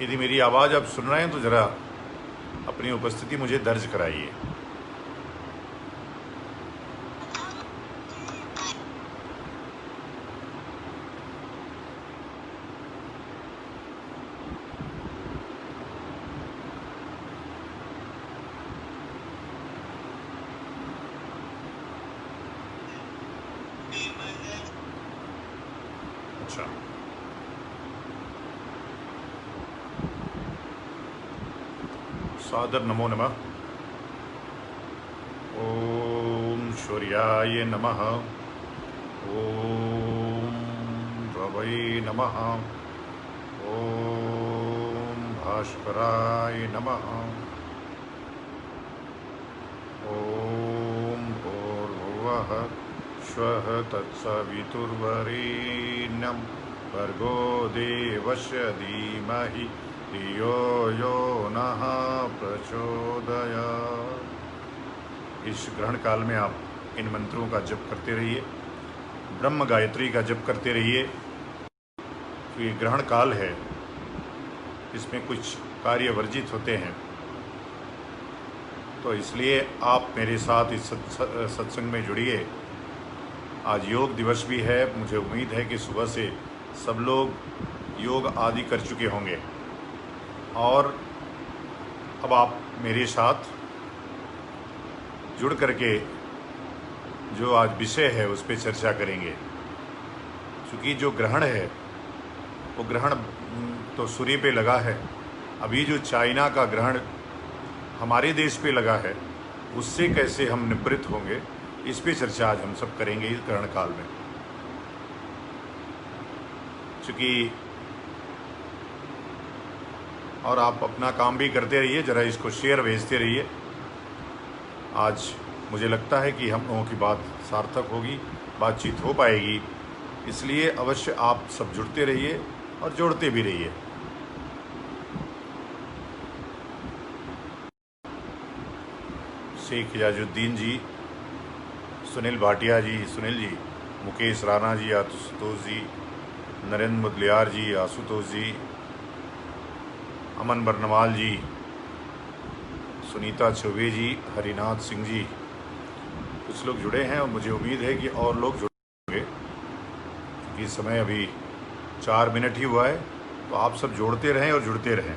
यदि मेरी आवाज़ आप सुन रहे हैं तो ज़रा अपनी उपस्थिति मुझे दर्ज कराइए। अच्छा, सादर नमो नमः। ओम शौर्याय नमः। ओम रवै नमः। ओम भास्कराय नमः। ओम भूर्भुवः स्वः तत्सवितुर्वरेण्यं भर्गो देवस्य धीमहि धियो यो नः प्रचोदयात्। इस ग्रहण काल में आप इन मंत्रों का जप करते रहिए, ब्रह्म गायत्री का जप करते रहिए। तो ये ग्रहण काल है, इसमें कुछ कार्य वर्जित होते हैं, तो इसलिए आप मेरे साथ इस सत्संग में जुड़िए। आज योग दिवस भी है। मुझे उम्मीद है कि सुबह से सब लोग योग आदि कर चुके होंगे और अब आप मेरे साथ जुड़ करके जो आज विषय है उस पर चर्चा करेंगे। क्योंकि जो ग्रहण है वो ग्रहण तो सूर्य पे लगा है, अभी जो चाइना का ग्रहण हमारे देश पे लगा है उससे कैसे हम निवृत्त होंगे, इस पे चर्चा आज हम सब करेंगे इस ग्रहण काल में। चूँकि और आप अपना काम भी करते रहिए, ज़रा इसको शेयर भेजते रहिए। आज मुझे लगता है कि हम लोगों की बात सार्थक होगी, बातचीत हो पाएगी, इसलिए अवश्य आप सब जुड़ते रहिए और जोड़ते भी रहिए। शेख याजुद्दीन जी, सुनील भाटिया जी, सुनील जी, मुकेश राणा जी, आशुतोष जी, नरेंद्र मुदलियार जी, आशुतोष जी, अमन बर्नवाल जी, सुनीता चौबे जी, हरिनाथ सिंह जी, कुछ लोग जुड़े हैं और मुझे उम्मीद है कि और लोग जुड़ेंगे। क्योंकि समय अभी 4 मिनट ही हुआ है, तो आप सब जोड़ते रहें और जुड़ते रहें।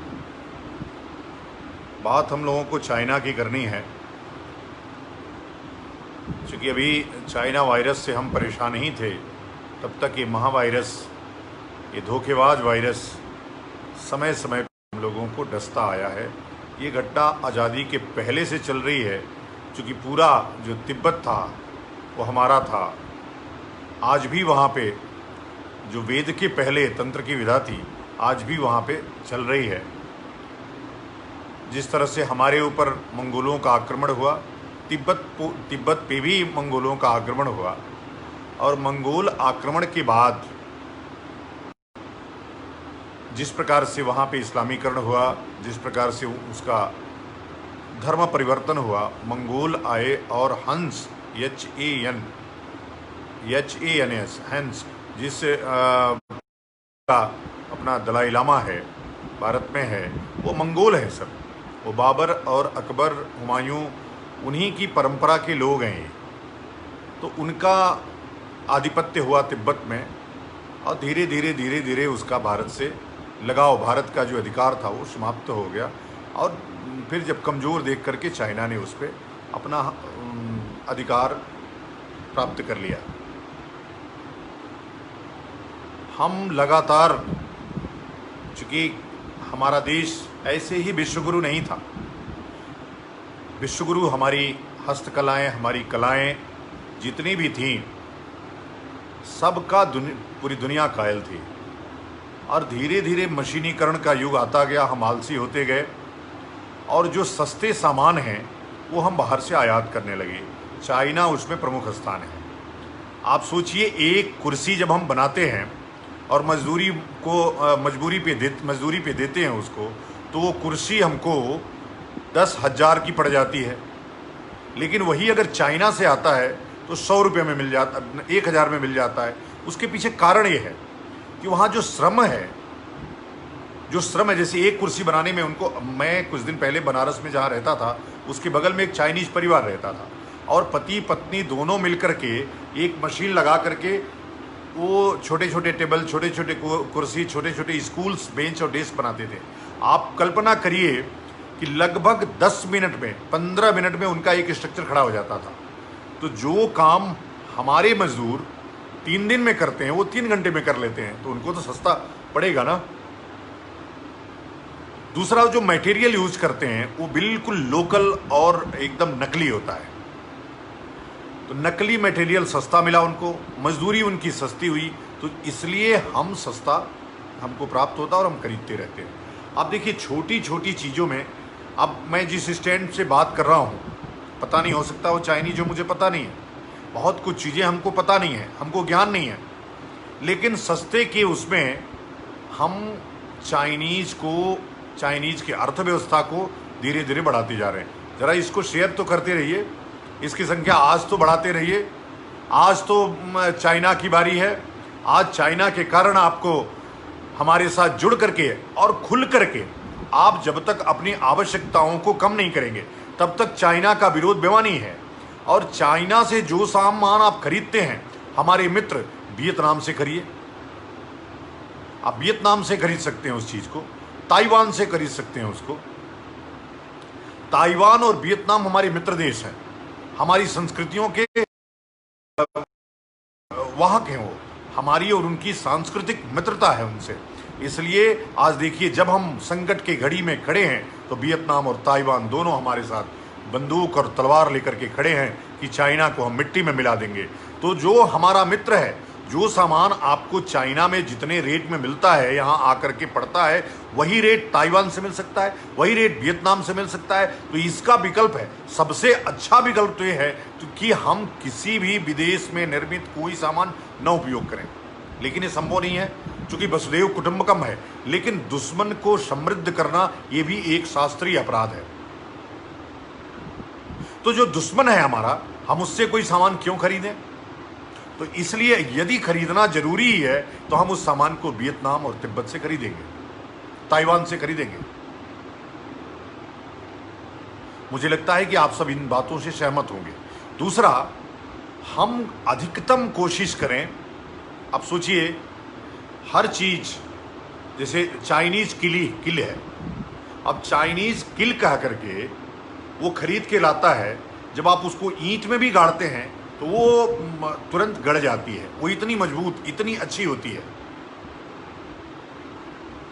बात हम लोगों को चाइना की करनी है, क्योंकि अभी चाइना वायरस से हम परेशान ही थे, तब तक ये महावायरस, ये धोखेबाज वायरस समय समय पर हम लोगों को डसता आया है। ये घटना आज़ादी के पहले से चल रही है, क्योंकि पूरा जो तिब्बत था वो हमारा था। आज भी वहाँ पे जो वेद के पहले तंत्र की विधा थी, आज भी वहाँ पे चल रही है। जिस तरह से हमारे ऊपर मंगोलों का आक्रमण हुआ, तिब्बत पे भी मंगोलों का आक्रमण हुआ, और मंगोल आक्रमण के बाद जिस प्रकार से वहाँ पे इस्लामीकरण हुआ, जिस प्रकार से उसका धर्म परिवर्तन हुआ, मंगोल आए और हंस HANS हंस, जिस का अपना दलाई लामा है, भारत में है, वो मंगोल है सब। वो बाबर और अकबर, हुमायूं, उन्हीं की परंपरा के लोग हैं ये। तो उनका आधिपत्य हुआ तिब्बत में, और धीरे धीरे उसका भारत से लगाव, भारत का जो अधिकार था वो समाप्त हो गया। और फिर जब कमज़ोर देख करके चाइना ने उस पर अपना अधिकार प्राप्त कर लिया। हम लगातार, चूँकि हमारा देश ऐसे ही विश्वगुरु नहीं था, विश्वगुरु हमारी हस्तकलाएँ, हमारी कलाएँ जितनी भी थीं, सबका पूरी दुनिया कायल थी। और धीरे धीरे मशीनीकरण का युग आता गया, हम आलसी होते गए, और जो सस्ते सामान हैं वो हम बाहर से आयात करने लगे। चाइना उसमें प्रमुख स्थान है। आप सोचिए, एक कुर्सी जब हम बनाते हैं और मजदूरी पे देते हैं उसको, तो वो कुर्सी हमको 10,000 की पड़ जाती है। लेकिन वही अगर चाइना से आता है तो 100 रुपये में मिल जाता, 1,000 में मिल जाता है। उसके पीछे कारण ये है कि वहाँ जो श्रम है जो श्रम है, जैसे एक कुर्सी बनाने में उनको, मैं कुछ दिन पहले बनारस में जहाँ रहता था उसके बगल में एक चाइनीज परिवार रहता था और पति पत्नी दोनों मिलकर के एक मशीन लगा करके वो छोटे छोटे टेबल, छोटे छोटे कुर्सी, छोटे छोटे स्कूल्स बेंच और डेस्क बनाते थे। आप कल्पना करिए कि लगभग 10 मिनट में, 15 मिनट में उनका एक स्ट्रक्चर खड़ा हो जाता था। तो जो काम हमारे मजदूर 3 दिन में करते हैं वो 3 घंटे में कर लेते हैं, तो उनको तो सस्ता पड़ेगा ना। दूसरा, जो मटेरियल यूज करते हैं वो बिल्कुल लोकल और एकदम नकली होता है, तो नकली मटेरियल सस्ता मिला उनको, मजदूरी उनकी सस्ती हुई, तो इसलिए हम सस्ता हमको प्राप्त होता और हम खरीदते रहते हैं। आप देखिए छोटी छोटी चीज़ों में, अब मैं जिस स्टैंड से बात कर रहा हूँ, पता नहीं, हो सकता वो चाइनीज हो, मुझे पता नहीं है, बहुत कुछ चीज़ें हमको पता नहीं है, हमको ज्ञान नहीं है, लेकिन सस्ते के उसमें हम चाइनीज की अर्थव्यवस्था को धीरे धीरे बढ़ाते जा रहे हैं। ज़रा इसको शेयर तो करते रहिए, इसकी संख्या आज तो बढ़ाते रहिए। आज तो चाइना की बारी है, आज चाइना के कारण आपको हमारे साथ जुड़ करके और खुल करके, आप जब तक अपनी आवश्यकताओं को कम नहीं करेंगे तब तक चाइना का विरोध बेमानी है। और चाइना से जो सामान आप खरीदते हैं, हमारे मित्र वियतनाम से खरीदिए, आप वियतनाम से खरीद सकते हैं उस चीज को, ताइवान से खरीद सकते हैं उसको। ताइवान और वियतनाम हमारे मित्र देश हैं, हमारी संस्कृतियों के वाहक हैं, वो हमारी और उनकी सांस्कृतिक मित्रता है उनसे। इसलिए आज देखिए, जब हम संकट के घड़ी में खड़े हैं तो वियतनाम और ताइवान दोनों हमारे साथ बंदूक और तलवार लेकर के खड़े हैं कि चाइना को हम मिट्टी में मिला देंगे। तो जो हमारा मित्र है, जो सामान आपको चाइना में जितने रेट में मिलता है, यहाँ आकर के पड़ता है, वही रेट ताइवान से मिल सकता है, वही रेट वियतनाम से मिल सकता है। तो इसका विकल्प है, सबसे अच्छा विकल्प तो ये है कि हम किसी भी विदेश में निर्मित कोई सामान न उपयोग करें। लेकिन ये संभव नहीं है, क्योंकि वसुधैव कुटुंबकम है। लेकिन दुश्मन को समृद्ध करना ये भी एक शास्त्रीय अपराध है। तो जो दुश्मन है हमारा, हम उससे कोई सामान क्यों खरीदें? तो इसलिए यदि खरीदना जरूरी ही है तो हम उस सामान को वियतनाम और तिब्बत से खरीदेंगे, ताइवान से खरीदेंगे। मुझे लगता है कि आप सब इन बातों से सहमत होंगे। दूसरा, हम अधिकतम कोशिश करें। अब सोचिए, हर चीज, जैसे चाइनीज किल है, अब चाइनीज किल कह करके वो खरीद के लाता है, जब आप उसको ईंट में भी गाड़ते हैं तो वो तुरंत गड़ जाती है, वो इतनी मजबूत, इतनी अच्छी होती है।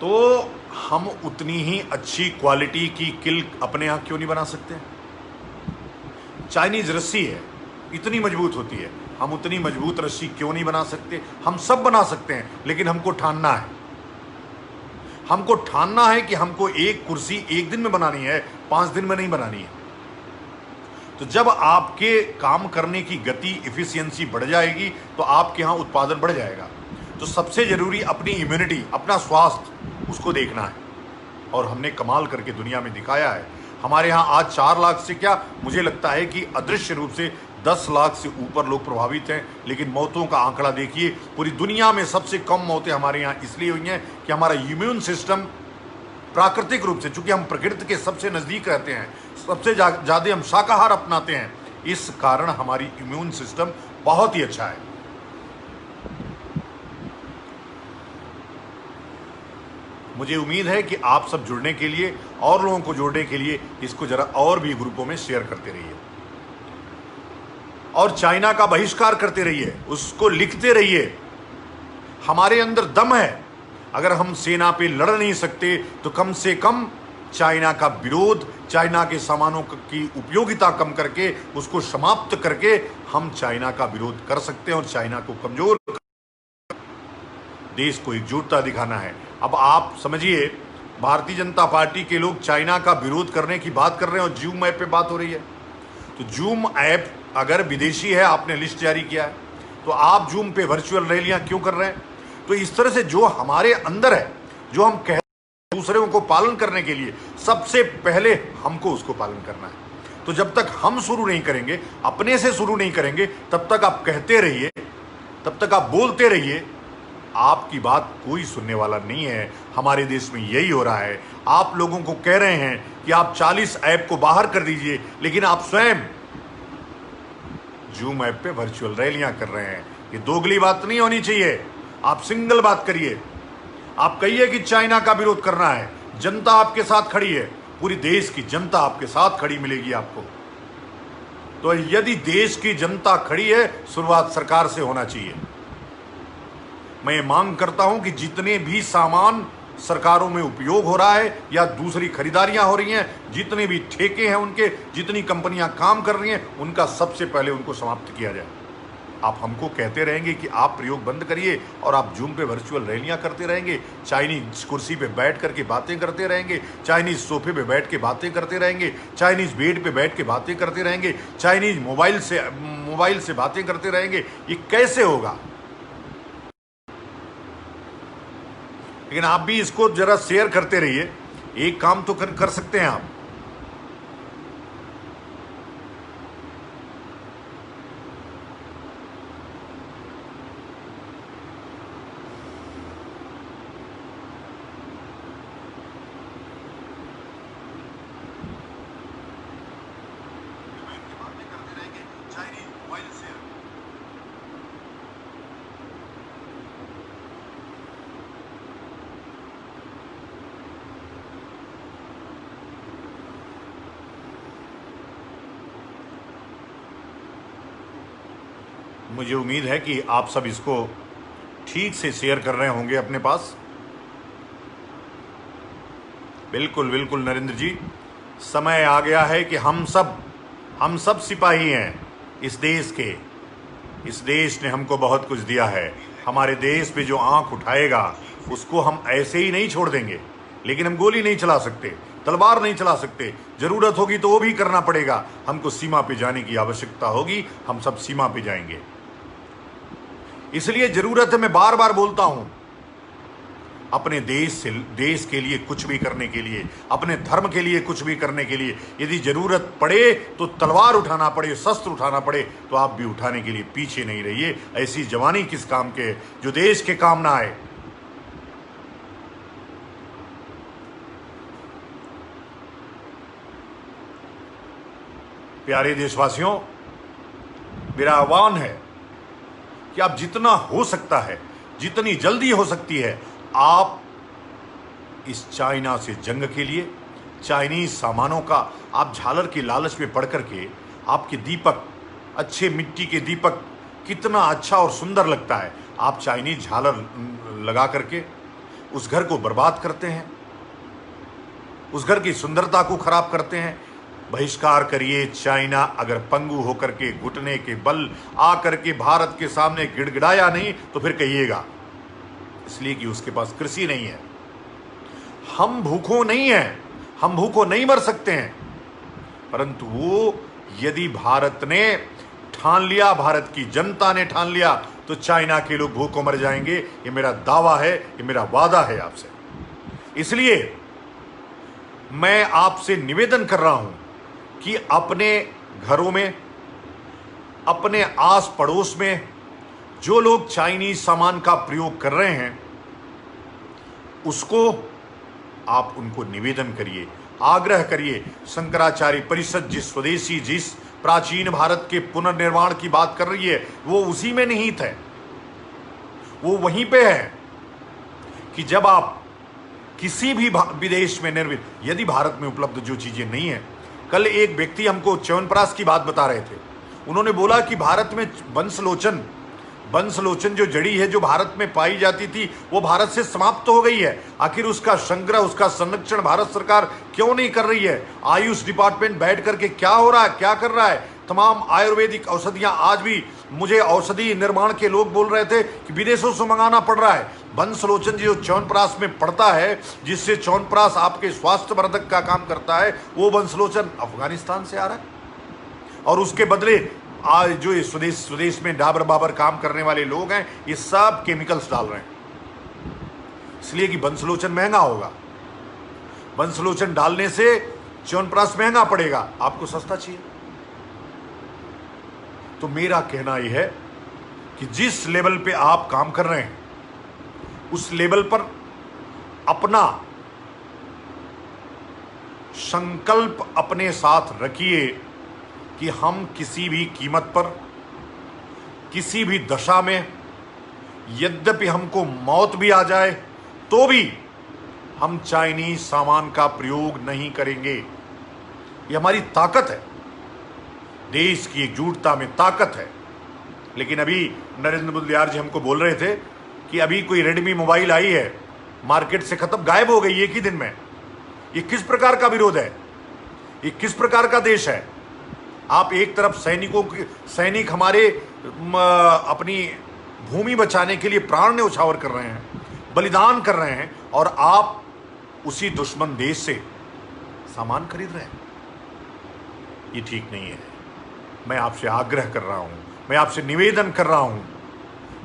तो हम उतनी ही अच्छी क्वालिटी की किल अपने यहाँ क्यों नहीं बना सकते? चाइनीज रस्सी है, इतनी मजबूत होती है, हम उतनी मजबूत रस्सी क्यों नहीं बना सकते? हम सब बना सकते हैं, लेकिन हमको ठानना है, हमको ठानना है कि हमको एक कुर्सी 1 दिन में बनानी है, 5 दिन में नहीं बनानी है। तो जब आपके काम करने की गति, इफिशियंसी बढ़ जाएगी तो आपके यहाँ उत्पादन बढ़ जाएगा। तो सबसे जरूरी अपनी इम्यूनिटी, अपना स्वास्थ्य, उसको देखना है। और हमने कमाल करके दुनिया में दिखाया है। हमारे यहाँ आज 4 लाख से क्या, मुझे लगता है कि अदृश्य रूप से 10 लाख से ऊपर लोग प्रभावित हैं। लेकिन मौतों का आंकड़ा देखिए, पूरी दुनिया में सबसे कम मौतें हमारे यहाँ इसलिए हुई हैं कि हमारा इम्यून सिस्टम प्राकृतिक रूप से, चूंकि हम प्रकृति के सबसे नज़दीक रहते हैं, सबसे ज़्यादा हम शाकाहार अपनाते हैं, इस कारण हमारी इम्यून सिस्टम बहुत ही अच्छा है। मुझे उम्मीद है कि आप सब जुड़ने के लिए और लोगों को जोड़ने के लिए इसको जरा और भी ग्रुपों में शेयर करते रहिए और चाइना का बहिष्कार करते रहिए, उसको लिखते रहिए। हमारे अंदर दम है। अगर हम सेना पे लड़ नहीं सकते तो कम से कम चाइना का विरोध, चाइना के सामानों की उपयोगिता कम करके, उसको समाप्त करके हम चाइना का विरोध कर सकते हैं और चाइना को कमजोर, देश को एकजुटता दिखाना है। अब आप समझिए, भारतीय जनता पार्टी के लोग चाइना का विरोध करने की बात कर रहे हैं और जूम ऐप पे बात हो रही है। तो जूम ऐप अगर विदेशी है, आपने लिस्ट जारी किया है, तो आप जूम पे वर्चुअल रैलियां क्यों कर रहे हैं? तो इस तरह से जो हमारे अंदर है, जो हम कह दूसरों को पालन करने के लिए, सबसे पहले हमको उसको पालन करना है। तो जब तक हम शुरू नहीं करेंगे, अपने से शुरू नहीं करेंगे, तब तक आप कहते रहिए, तब तक आप बोलते रहिए, आपकी बात कोई सुनने वाला नहीं है। हमारे देश में यही हो रहा है। आप लोगों को कह रहे हैं कि आप 40 ऐप को बाहर कर दीजिए, लेकिन आप स्वयं जूम ऐप पे वर्चुअल रैलियां कर रहे हैं। ये दोगली बात नहीं होनी चाहिए। आप सिंगल बात करिए। आप कहिए कि चाइना का विरोध करना है, जनता आपके साथ खड़ी है, पूरी देश की जनता आपके साथ खड़ी मिलेगी आपको। तो यदि देश की जनता खड़ी है, शुरुआत सरकार से होना चाहिए। मैं ये मांग करता हूं कि जितने भी सामान सरकारों में उपयोग हो रहा है या दूसरी खरीदारियां हो रही हैं, जितने भी ठेके हैं उनके, जितनी कंपनियां काम कर रही हैं, उनका सबसे पहले उनको समाप्त किया जाए। आप हमको कहते रहेंगे कि आप प्रयोग बंद करिए और आप जूम पे वर्चुअल रैलियां करते रहेंगे, चाइनीज कुर्सी पे बैठ करके बातें करते रहेंगे, चाइनीज सोफे पे बैठ के बातें करते रहेंगे, चाइनीज बेड पे बैठ के बातें करते रहेंगे, चाइनीज मोबाइल से बातें करते रहेंगे। ये कैसे होगा? लेकिन आप भी इसको जरा शेयर करते रहिए। एक काम तो कर सकते हैं आप। मुझे उम्मीद है कि आप सब इसको ठीक से शेयर कर रहे होंगे अपने पास। बिल्कुल बिल्कुल नरेंद्र जी, समय आ गया है कि हम सब सिपाही हैं इस देश के। इस देश ने हमको बहुत कुछ दिया है। हमारे देश पे जो आंख उठाएगा उसको हम ऐसे ही नहीं छोड़ देंगे। लेकिन हम गोली नहीं चला सकते, तलवार नहीं चला सकते। जरूरत होगी तो वो भी करना पड़ेगा। हमको सीमा पे जाने की आवश्यकता होगी, हम सब सीमा पे जाएंगे। इसलिए जरूरत है, मैं बार बार बोलता हूं, अपने देश के लिए कुछ भी करने के लिए, अपने धर्म के लिए कुछ भी करने के लिए, यदि जरूरत पड़े तो तलवार उठाना पड़े, शस्त्र उठाना पड़े, तो आप भी उठाने के लिए पीछे नहीं रहिए। ऐसी जवानी किस काम के जो देश के काम ना आए। प्यारे देशवासियों, मेरा आह्वान है कि आप जितना हो सकता है, जितनी जल्दी हो सकती है, आप इस चाइना से जंग के लिए, चाइनीज सामानों का, आप झालर की लालच में पड़ करके, आपके दीपक, अच्छे मिट्टी के दीपक कितना अच्छा और सुंदर लगता है, आप चाइनीज झालर लगा करके उस घर को बर्बाद करते हैं, उस घर की सुंदरता को खराब करते हैं। बहिष्कार करिए। चाइना अगर पंगु होकर के घुटने के बल आकर के भारत के सामने गिड़गिड़ाया नहीं तो फिर कहिएगा, इसलिए कि उसके पास कृषि नहीं है। हम भूखों नहीं हैं, हम भूखों नहीं मर सकते हैं, परंतु वो यदि भारत ने ठान लिया, भारत की जनता ने ठान लिया, तो चाइना के लोग भूखों मर जाएंगे। ये मेरा दावा है, ये मेरा वादा है आपसे। इसलिए मैं आपसे निवेदन कर रहा हूं कि अपने घरों में, अपने आस पड़ोस में जो लोग चाइनीज सामान का प्रयोग कर रहे हैं, उसको आप उनको निवेदन करिए, आग्रह करिए। शंकराचार्य परिषद जिस स्वदेशी, जिस प्राचीन भारत के पुनर्निर्माण की बात कर रही है, वो उसी में निहित है। वो वहीं पे है कि जब आप किसी भी विदेश में निर्मित, यदि भारत में उपलब्ध जो चीजें नहीं है, कल एक व्यक्ति हमको च्यवनप्राश की बात बता रहे थे। उन्होंने बोला कि भारत में बंसलोचन जो जड़ी है, जो भारत में पाई जाती थी, वो भारत से समाप्त हो गई है। आखिर उसका संग्रह, उसका संरक्षण भारत सरकार क्यों नहीं कर रही है? आयुष डिपार्टमेंट बैठ करके क्या हो रहा है, क्या कर रहा है? तमाम आयुर्वेदिक औषधियां, आज भी मुझे औषधि निर्माण के लोग बोल रहे थे कि विदेशों से मंगाना पड़ रहा है। बंसलोचन जो च्यवनप्राश में पड़ता है, जिससे च्यवनप्राश आपके स्वास्थ्य वर्धक का काम करता है, वो बंसलोचन अफगानिस्तान से आ रहा है। और उसके बदले आज जो ये स्वदेश में डाबर बाबर काम करने वाले लोग हैं, ये सब केमिकल्स डाल रहे हैं, इसलिए कि बंसलोचन महंगा होगा। बंसलोचन डालने से च्यवनप्राश महंगा पड़ेगा, आपको सस्ता चाहिए। तो मेरा कहना यह है कि जिस लेवल पे आप काम कर रहे हैं, उस लेवल पर अपना संकल्प अपने साथ रखिए कि हम किसी भी कीमत पर, किसी भी दशा में, यद्यपि हमको मौत भी आ जाए तो भी हम चाइनीज सामान का प्रयोग नहीं करेंगे। ये हमारी ताकत है, देश की एकजुटता में ताकत है। लेकिन अभी नरेंद्र मोदी जी हमको बोल रहे थे कि अभी कोई रेडमी मोबाइल आई है, मार्केट से खत्म, गायब हो गई एक ही दिन में। ये किस प्रकार का विरोध है? ये किस प्रकार का देश है? आप एक तरफ सैनिक हमारे अपनी भूमि बचाने के लिए प्राण न्यौछावर कर रहे हैं, बलिदान कर रहे हैं, और आप उसी दुश्मन देश से सामान खरीद रहे हैं। ये ठीक नहीं है। मैं आपसे आग्रह कर रहा हूं, मैं आपसे निवेदन कर रहा हूं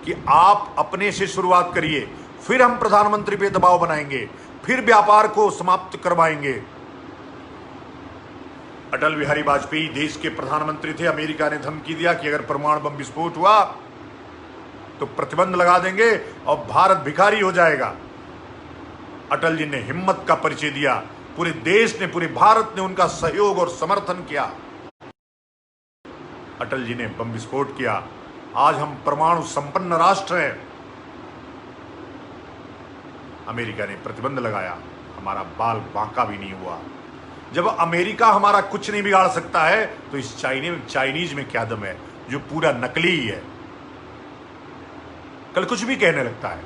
कि आप अपने से शुरुआत करिए, फिर हम प्रधानमंत्री पे दबाव बनाएंगे, फिर व्यापार को समाप्त करवाएंगे। अटल बिहारी वाजपेयी देश के प्रधानमंत्री थे। अमेरिका ने धमकी दिया कि अगर परमाणु बम विस्फोट हुआ तो प्रतिबंध लगा देंगे और भारत भिखारी हो जाएगा। अटल जी ने हिम्मत का परिचय दिया, पूरे देश ने, पूरे भारत ने उनका सहयोग और समर्थन किया। अटल जी ने बम विस्फोट किया। आज हम परमाणु संपन्न राष्ट्र हैं। अमेरिका ने प्रतिबंध लगाया, हमारा बाल बांका भी नहीं हुआ। जब अमेरिका हमारा कुछ नहीं बिगाड़ सकता है तो इस चाइनीज में क्या दम है, जो पूरा नकली ही है, कल कुछ भी कहने लगता है।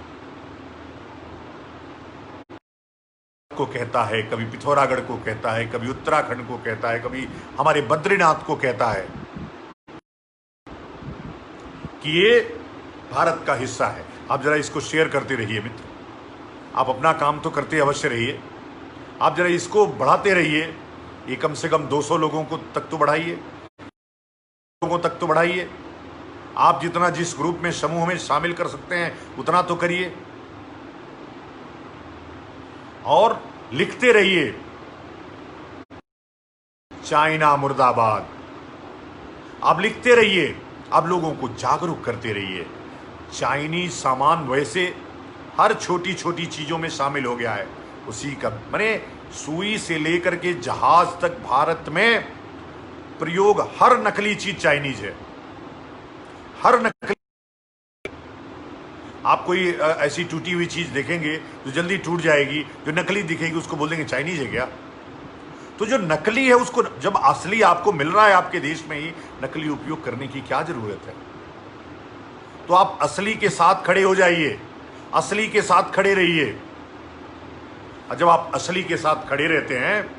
को कहता है, कभी पिथौरागढ़ को कहता है, कभी उत्तराखंड को कहता है, कभी हमारे बद्रीनाथ को कहता है कि ये भारत का हिस्सा है। आप जरा इसको शेयर करते रहिए मित्र, आप अपना काम तो करते अवश्य रहिए, आप जरा इसको बढ़ाते रहिए। ये कम से कम 200 लोगों को तक तो बढ़ाइए, लोगों तक तो बढ़ाइए। आप जितना जिस ग्रुप में, समूह में शामिल कर सकते हैं उतना तो करिए, और लिखते रहिए चाइना मुर्दाबाद। आप लिखते रहिए, आप लोगों को जागरूक करते रहिए। चाइनीज सामान वैसे हर छोटी छोटी चीजों में शामिल हो गया है। उसी का माने सुई से लेकर के जहाज तक भारत में प्रयोग, हर नकली चीज चाइनीज है, हर नकली। आप कोई ऐसी टूटी हुई चीज देखेंगे जो जल्दी टूट जाएगी, जो नकली दिखेगी, उसको बोल देंगे चाइनीज है क्या? तो जो नकली है उसको, जब असली आपको मिल रहा है आपके देश में ही, नकली उपयोग करने की क्या जरूरत है? तो आप असली के साथ खड़े हो जाइए, असली के साथ खड़े रहिए। और जब आप असली के साथ खड़े रहते हैं,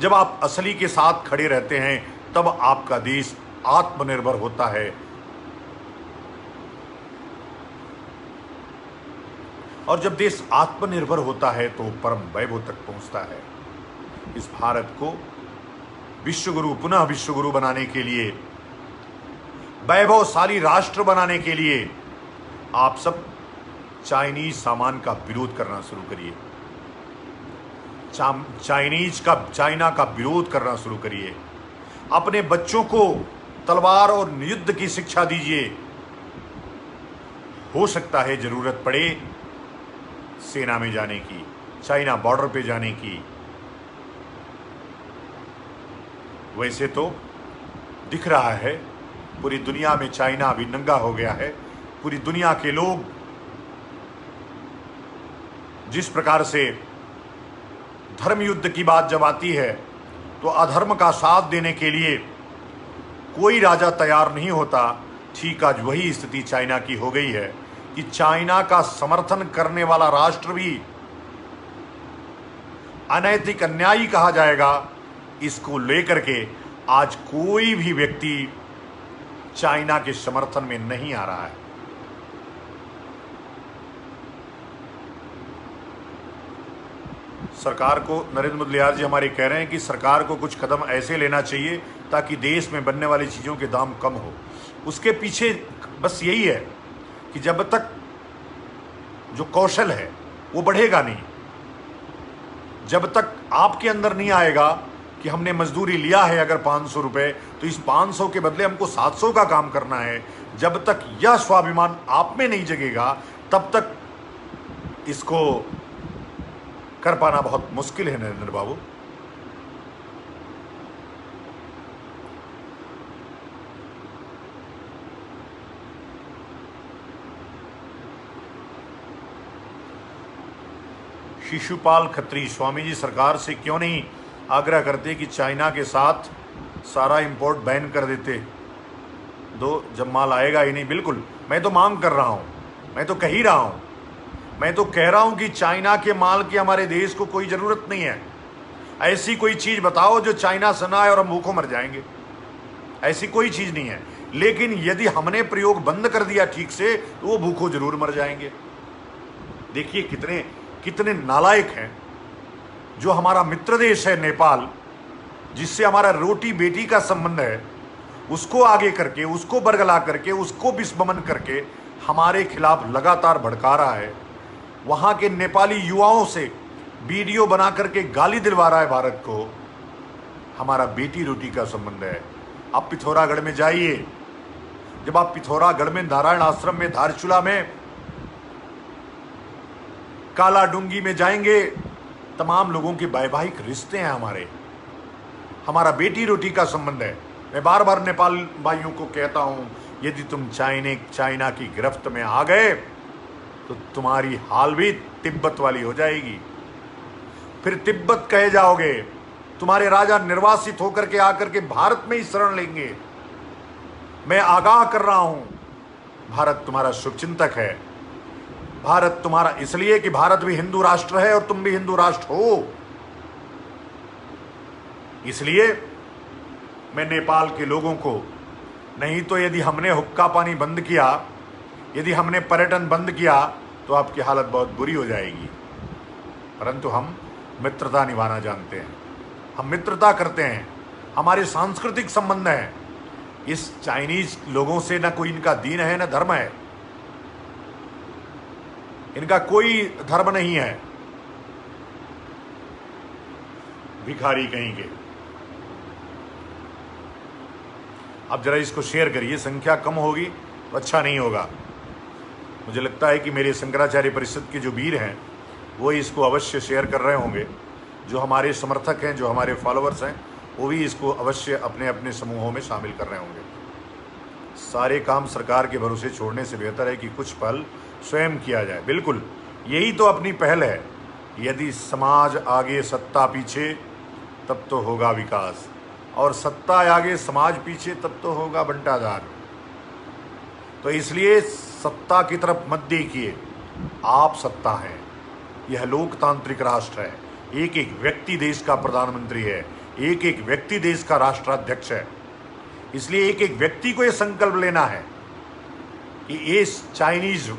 जब आप असली के साथ खड़े रहते हैं, तब आपका देश आत्मनिर्भर होता है। और जब देश आत्मनिर्भर होता है तो परम वैभव तक पहुंचता है। इस भारत को विश्वगुरु, पुनः विश्वगुरु बनाने के लिए, वैभवशाली राष्ट्र बनाने के लिए आप सब चाइनीज सामान का विरोध करना शुरू करिए। चाइना का विरोध करना शुरू करिए। अपने बच्चों को तलवार और युद्ध की शिक्षा दीजिए। हो सकता है जरूरत पड़े सेना में जाने की, चाइना बॉर्डर पे जाने की। वैसे तो दिख रहा है पूरी दुनिया में चाइना अभी नंगा हो गया है। पूरी दुनिया के लोग जिस प्रकार से धर्म युद्ध की बात जब आती है तो अधर्म का साथ देने के लिए कोई राजा तैयार नहीं होता, ठीक आज वही स्थिति चाइना की हो गई है कि चाइना का समर्थन करने वाला राष्ट्र भी अनैतिक, अन्यायी कहा जाएगा। इसको लेकर के आज कोई भी व्यक्ति चाइना के समर्थन में नहीं आ रहा है। सरकार को, नरेंद्र मोदी जी हमारे कह रहे हैं कि सरकार को कुछ कदम ऐसे लेना चाहिए ताकि देश में बनने वाली चीज़ों के दाम कम हो। उसके पीछे बस यही है कि जब तक जो कौशल है वो बढ़ेगा नहीं, जब तक आपके अंदर नहीं आएगा कि हमने मजदूरी लिया है अगर 500 रुपये, तो इस 500 के बदले हमको 700 का काम करना है, जब तक यह स्वाभिमान आप में नहीं जगेगा, तब तक इसको कर पाना बहुत मुश्किल है नरेंद्र बाबू। शिशुपाल खत्री, स्वामी जी सरकार से क्यों नहीं आग्रह करते कि चाइना के साथ सारा इंपोर्ट बैन कर देते, जब माल आएगा ही नहीं। बिल्कुल, मैं तो मांग कर रहा हूं, मैं तो कह ही रहा हूं, मैं तो कह रहा हूं कि चाइना के माल की हमारे देश को कोई जरूरत नहीं है। ऐसी कोई चीज बताओ जो चाइना से ना आए और हम भूखों मर जाएंगे, ऐसी कोई चीज नहीं है। लेकिन यदि हमने प्रयोग बंद कर दिया ठीक से तो वो भूखों जरूर मर जाएंगे। देखिए कितने कितने नालायक हैं। जो हमारा मित्र देश है नेपाल, जिससे हमारा रोटी बेटी का संबंध है, उसको आगे करके, उसको बरगला करके, उसको विस्मरण करके हमारे खिलाफ लगातार भड़का रहा है। वहां के नेपाली युवाओं से वीडियो बना करके गाली दिलवा रहा है भारत को। हमारा बेटी रोटी का संबंध है। आप पिथौरागढ़ में जाइए, जब आप पिथौरागढ़ में नारायण आश्रम में, धारचूला में, काला डूंगी में जाएंगे, तमाम लोगों के वैवाहिक रिश्ते हैं हमारा बेटी रोटी का संबंध है। मैं बार बार नेपाल भाइयों को कहता हूं, यदि तुम चाइना की गिरफ्त में आ गए तो तुम्हारी हाल भी तिब्बत वाली हो जाएगी। फिर तिब्बत कहे जाओगे। तुम्हारे राजा निर्वासित होकर के आकर के भारत में ही शरण लेंगे। मैं आगाह कर रहा हूं, भारत तुम्हारा शुभचिंतक है। भारत तुम्हारा इसलिए कि भारत भी हिंदू राष्ट्र है और तुम भी हिंदू राष्ट्र हो। इसलिए मैं नेपाल के लोगों को, नहीं तो यदि हमने हुक्का पानी बंद किया, यदि हमने पर्यटन बंद किया तो आपकी हालत बहुत बुरी हो जाएगी। परंतु हम मित्रता निभाना जानते हैं, हम मित्रता करते हैं, हमारे सांस्कृतिक संबंध हैं। इस चाइनीज लोगों से ना कोई इनका दीन है ना धर्म है, इनका कोई धर्म नहीं है। भिखारी कहेंगे। अब जरा इसको शेयर करिए, संख्या कम होगी तो अच्छा नहीं होगा। मुझे लगता है कि मेरे शंकराचार्य परिषद के जो वीर हैं वो इसको अवश्य शेयर कर रहे होंगे। जो हमारे समर्थक हैं, जो हमारे फॉलोअर्स हैं, वो भी इसको अवश्य अपने अपने समूहों में शामिल कर रहे होंगे। सारे काम सरकार के भरोसे छोड़ने से बेहतर है कि कुछ पहल स्वयं किया जाए। बिल्कुल, यही तो अपनी पहल है। यदि समाज आगे सत्ता पीछे तब तो होगा विकास, और सत्ता आगे समाज पीछे तब तो होगा बंटाधार। तो इसलिए सत्ता की तरफ मत देखिए, आप सत्ता हैं। यह लोकतांत्रिक राष्ट्र है। एक एक व्यक्ति देश का प्रधानमंत्री है, एक एक व्यक्ति देश का राष्ट्राध्यक्ष है। इसलिए एक एक व्यक्ति को यह संकल्प लेना है कि इस चाइनीज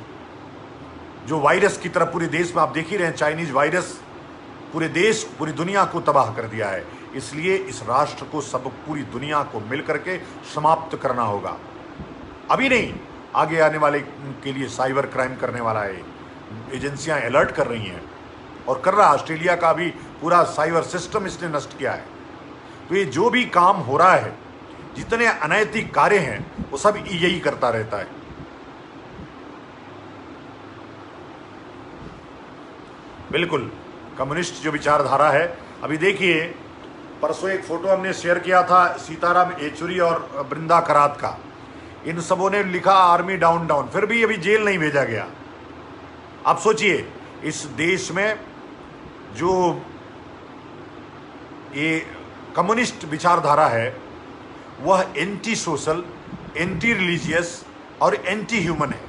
जो वायरस की तरफ, पूरे देश में आप देख ही रहे हैं, चाइनीज वायरस पूरे देश, पूरी दुनिया को तबाह कर दिया है। इसलिए इस राष्ट्र को, सब पूरी दुनिया को मिलकर के समाप्त करना होगा। अभी नहीं, आगे आने वाले के लिए साइबर क्राइम करने वाला है। एजेंसियां अलर्ट कर रही हैं और कर रहा, ऑस्ट्रेलिया का भी पूरा साइबर सिस्टम इसने नष्ट किया है। तो ये जो भी काम हो रहा है, जितने अनैतिक कार्य हैं, वो सब यही करता रहता है। बिल्कुल, कम्युनिस्ट जो विचारधारा है। अभी देखिए, परसों एक फोटो हमने शेयर किया था सीताराम येचुरी और बृंदा करात का। इन सबों ने लिखा आर्मी डाउन डाउन, फिर भी अभी जेल नहीं भेजा गया। आप सोचिए, इस देश में जो ये कम्युनिस्ट विचारधारा है वह एंटी सोशल, एंटी रिलीजियस और एंटी ह्यूमन है।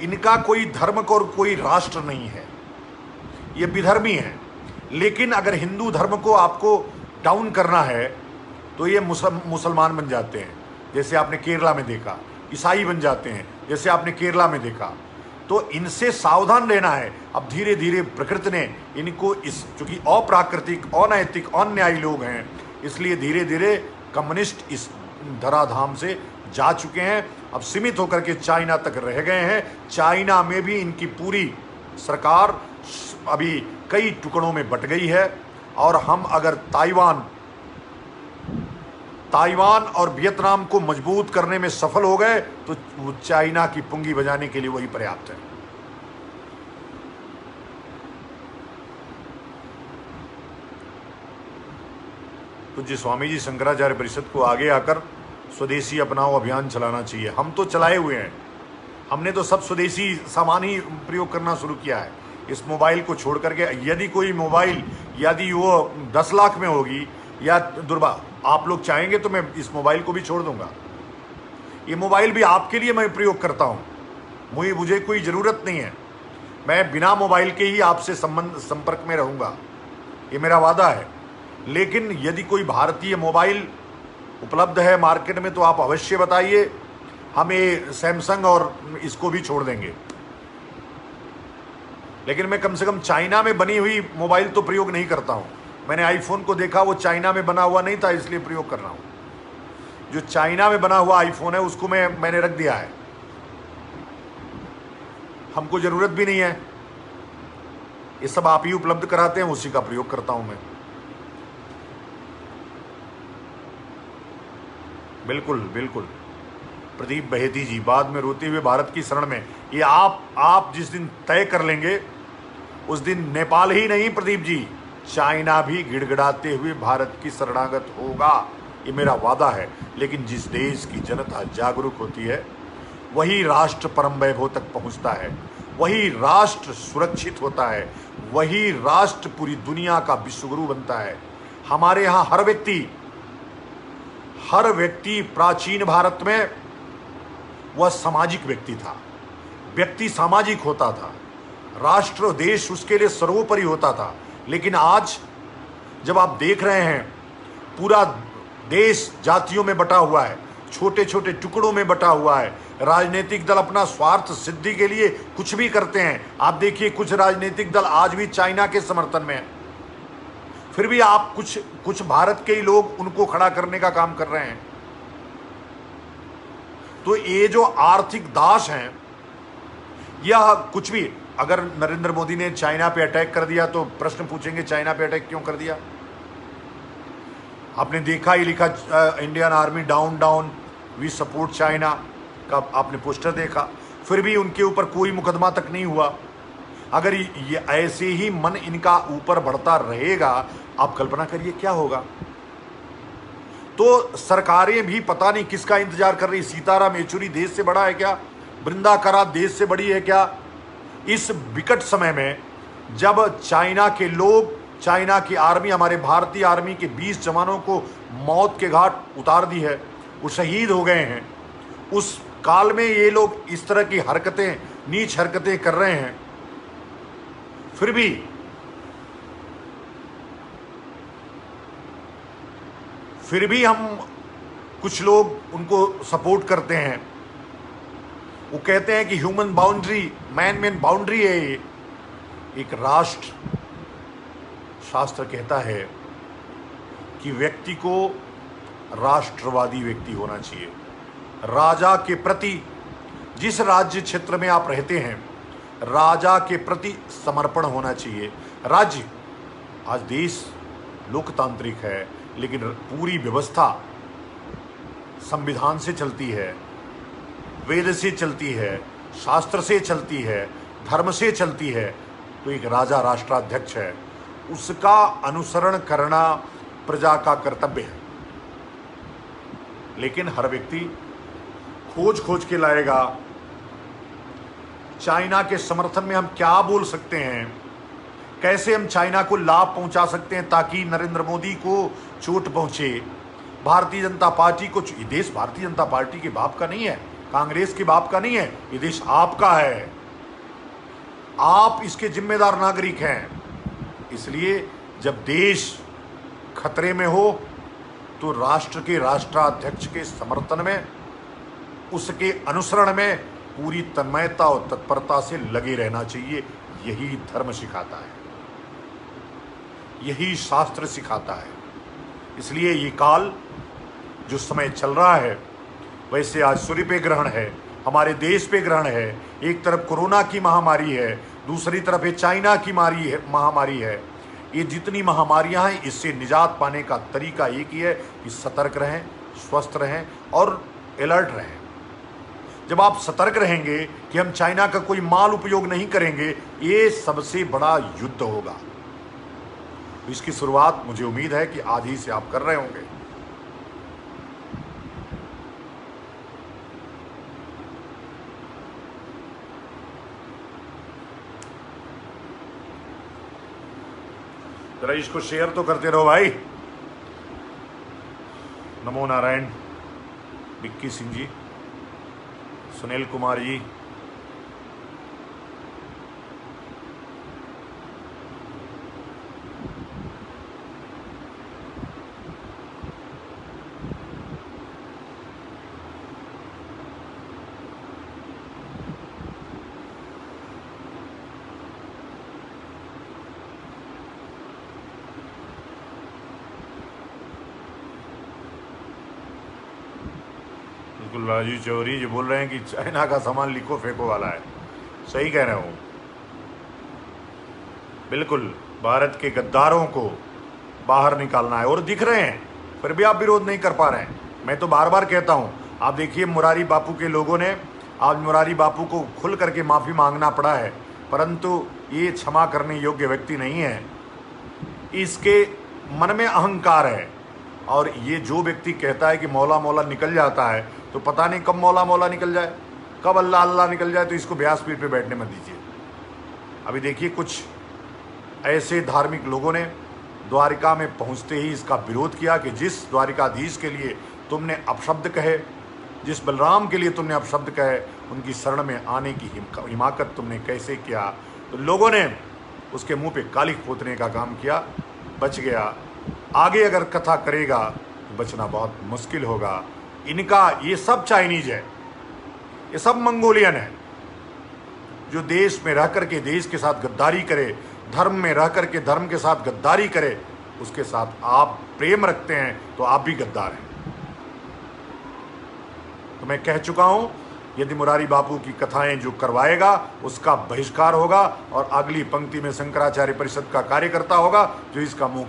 इनका कोई धर्म और कोई राष्ट्र नहीं है, ये विधर्मी है। लेकिन अगर हिंदू धर्म को आपको डाउन करना है तो ये मुसलमान बन जाते हैं, जैसे आपने केरला में देखा। ईसाई बन जाते हैं, जैसे आपने केरला में देखा। तो इनसे सावधान रहना है। अब धीरे धीरे प्रकृति ने इनको, इस चूंकि अप्राकृतिक, अनैतिक, अन्यायी लोग हैं, इसलिए धीरे धीरे कम्युनिस्ट इस धराधाम से जा चुके हैं। अब सीमित होकर के चाइना तक रह गए हैं। चाइना में भी इनकी पूरी सरकार अभी कई टुकड़ों में बट गई है। और हम अगर ताइवान और वियतनाम को मजबूत करने में सफल हो गए तो वो चाइना की पुंगी बजाने के लिए वही पर्याप्त है। पूज्य स्वामी जी शंकराचार्य परिषद को आगे आकर स्वदेशी अपनाओ अभियान चलाना चाहिए। हम तो चलाए हुए हैं, हमने तो सब स्वदेशी सामान ही प्रयोग करना शुरू किया है। इस मोबाइल को छोड़ करके यदि कोई मोबाइल यदि वो 10 लाख में होगी या आप लोग चाहेंगे तो मैं इस मोबाइल को भी छोड़ दूंगा। ये मोबाइल भी आपके लिए मैं प्रयोग करता हूँ, मुझे कोई ज़रूरत नहीं है, मैं बिना मोबाइल के ही आपसे संपर्क में रहूँगा, ये मेरा वादा है। लेकिन यदि कोई भारतीय मोबाइल उपलब्ध है मार्केट में तो आप अवश्य बताइए, हम ये सैमसंग और इसको भी छोड़ देंगे। लेकिन मैं कम से कम चाइना में बनी हुई मोबाइल तो प्रयोग नहीं करता हूँ। मैंने आईफोन को देखा, वो चाइना में बना हुआ नहीं था, इसलिए प्रयोग कर रहा हूँ। जो चाइना में बना हुआ आईफोन है उसको मैंने रख दिया है, हमको ज़रूरत भी नहीं है। ये सब आप ही उपलब्ध कराते हैं, उसी का प्रयोग करता हूँ मैं। बिल्कुल बिल्कुल। प्रदीप बहेती जी, बाद में रोते हुए भारत की शरण में, ये आप जिस दिन तय कर लेंगे उस दिन नेपाल ही नहीं प्रदीप जी, चाइना भी गिड़गिड़ाते हुए भारत की शरणागत होगा, ये मेरा वादा है। लेकिन जिस देश की जनता जागरूक होती है वही राष्ट्र परम वैभव तक पहुंचता है, वही राष्ट्र सुरक्षित होता है, वही राष्ट्र पूरी दुनिया का विश्वगुरु बनता है। हमारे यहाँ हर व्यक्ति प्राचीन भारत में वह सामाजिक व्यक्ति था, व्यक्ति सामाजिक होता था, राष्ट्र देश उसके लिए सर्वोपरि होता था। लेकिन आज जब आप देख रहे हैं पूरा देश जातियों में बटा हुआ है, छोटे छोटे टुकड़ों में बटा हुआ है, राजनीतिक दल अपना स्वार्थ सिद्धि के लिए कुछ भी करते हैं। आप देखिए कुछ राजनीतिक दल आज भी चाइना के समर्थन में है, फिर भी आप कुछ भारत के ही लोग उनको खड़ा करने का काम कर रहे हैं। तो ये जो आर्थिक दास हैं, यह कुछ भी, अगर नरेंद्र मोदी ने चाइना पे अटैक कर दिया तो प्रश्न पूछेंगे चाइना पे अटैक क्यों कर दिया। आपने देखा ही लिखा Indian army down down we support China का आपने पोस्टर देखा, फिर भी उनके ऊपर कोई मुकदमा तक नहीं हुआ। अगर ये ऐसे ही मन इनका ऊपर बढ़ता रहेगा, आप कल्पना करिए क्या होगा। तो सरकारें भी पता नहीं किसका इंतजार कर रही। सीताराम येचुरी देश से बड़ा है क्या? बृंदा करात देश से बड़ी है क्या? इस विकट समय में जब चाइना के लोग, चाइना की आर्मी हमारे भारतीय आर्मी के 20 जवानों को मौत के घाट उतार दी है, वो शहीद हो गए हैं, उस काल में ये लोग इस तरह की हरकतें, नीच हरकतें कर रहे हैं, फिर भी हम कुछ लोग उनको सपोर्ट करते हैं। वो कहते हैं कि ह्यूमन बाउंड्री, मैन बाउंड्री है ये। एक राष्ट्र शास्त्र कहता है कि व्यक्ति को राष्ट्रवादी व्यक्ति होना चाहिए। राजा के प्रति, जिस राज्य क्षेत्र में आप रहते हैं, राजा के प्रति समर्पण होना चाहिए। राज्य, आज देश लोकतांत्रिक है, लेकिन पूरी व्यवस्था संविधान से चलती है, वेद से चलती है, शास्त्र से चलती है, धर्म से चलती है। तो एक राजा राष्ट्राध्यक्ष है, उसका अनुसरण करना प्रजा का कर्तव्य है। लेकिन हर व्यक्ति खोज के लाएगा। चाइना के समर्थन में हम क्या बोल सकते हैं, कैसे हम चाइना को लाभ पहुंचा सकते हैं ताकि नरेंद्र मोदी को चोट पहुंचे, भारतीय जनता पार्टी को। ये देश भारतीय जनता पार्टी के बाप का नहीं है, कांग्रेस के बाप का नहीं है, ये देश आपका है, आप इसके जिम्मेदार नागरिक हैं। इसलिए जब देश खतरे में हो तो राष्ट्र के राष्ट्राध्यक्ष के समर्थन में, उसके अनुसरण में पूरी तन्मयता और तत्परता से लगे रहना चाहिए। यही धर्म सिखाता है, यही शास्त्र सिखाता है। इसलिए ये काल जो समय चल रहा है, वैसे आज सूर्य पे ग्रहण है, हमारे देश पे ग्रहण है, एक तरफ कोरोना की महामारी है, दूसरी तरफ ये चाइना की महामारी है। ये जितनी महामारियां हैं, इससे निजात पाने का तरीका एक ही है कि सतर्क रहें, स्वस्थ रहें और अलर्ट रहें। जब आप सतर्क रहेंगे कि हम चाइना का कोई माल उपयोग नहीं करेंगे, ये सबसे बड़ा युद्ध होगा। इसकी शुरुआत मुझे उम्मीद है कि आज ही से आप कर रहे होंगे। जरा इसको शेयर तो करते रहो भाई। नमो नारायण, विक्की सिंह जी, सुनील कुमार जी, बिल्कुल राजू चौधरी जी बोल रहे हैं कि चाइना का सामान लिखो फेंको वाला है। सही कह रहे हो। बिल्कुल भारत के गद्दारों को बाहर निकालना है और दिख रहे हैं, फिर भी आप विरोध नहीं कर पा रहे हैं। मैं तो बार बार कहता हूं, आप देखिए मुरारी बापू के लोगों ने आज मुरारी बापू को खुल करके माफ़ी मांगना पड़ा है, परंतु ये क्षमा करने योग्य व्यक्ति नहीं है। इसके मन में अहंकार है और ये जो व्यक्ति कहता है कि मौला मौला निकल जाता है, तो पता नहीं कब मौला मौला निकल जाए, कब अल्लाह अल्लाह निकल जाए। तो इसको व्यासपीठ पे बैठने मत दीजिए। अभी देखिए कुछ ऐसे धार्मिक लोगों ने द्वारिका में पहुंचते ही इसका विरोध किया कि जिस द्वारिकाधीश के लिए तुमने अपशब्द कहे, जिस बलराम के लिए तुमने अपशब्द कहे, उनकी शरण में आने की हिमाकत तुमने कैसे किया। तो लोगों ने उसके मुंह पे कालिख पोतने का काम किया, बच गया। आगे अगर कथा करेगा तो बचना बहुत मुश्किल होगा। इनका ये सब चाइनीज है, ये सब मंगोलियन है। जो देश में रह करके देश के साथ गद्दारी करे, धर्म में रह करके धर्म के साथ गद्दारी करे, उसके साथ आप प्रेम रखते हैं तो आप भी गद्दार हैं। तो मैं कह चुका हूं, यदि मुरारी बापू की कथाएं जो करवाएगा उसका बहिष्कार होगा और अगली पंक्ति में शंकराचार्य परिषद का कार्यकर्ता होगा जो इसका मुंह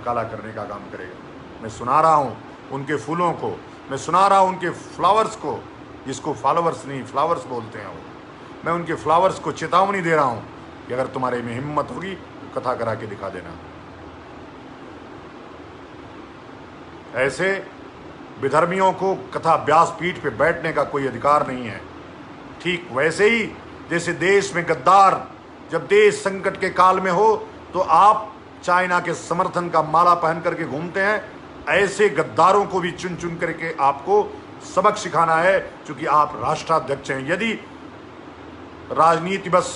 काला करने का काम करेगा। मैं सुना रहा हूं उनके फूलों को, मैं सुना रहा हूं उनके फ्लावर्स को, जिसको फॉलोवर्स नहीं फ्लावर्स बोलते हैं वो। मैं उनके फ्लावर्स को चेतावनी दे रहा हूं कि अगर तुम्हारे में हिम्मत होगी तो कथा करा के दिखा देना। ऐसे विधर्मियों को कथा व्यासपीठ पे बैठने का कोई अधिकार नहीं है। ठीक वैसे ही जैसे देश में गद्दार जब देश संकट के काल में हो तो आप चाइना के समर्थन का माला पहन करके घूमते हैं, ऐसे गद्दारों को भी चुन चुन करके आपको सबक सिखाना है, क्योंकि आप राष्ट्राध्यक्ष हैं। यदि राजनीति बस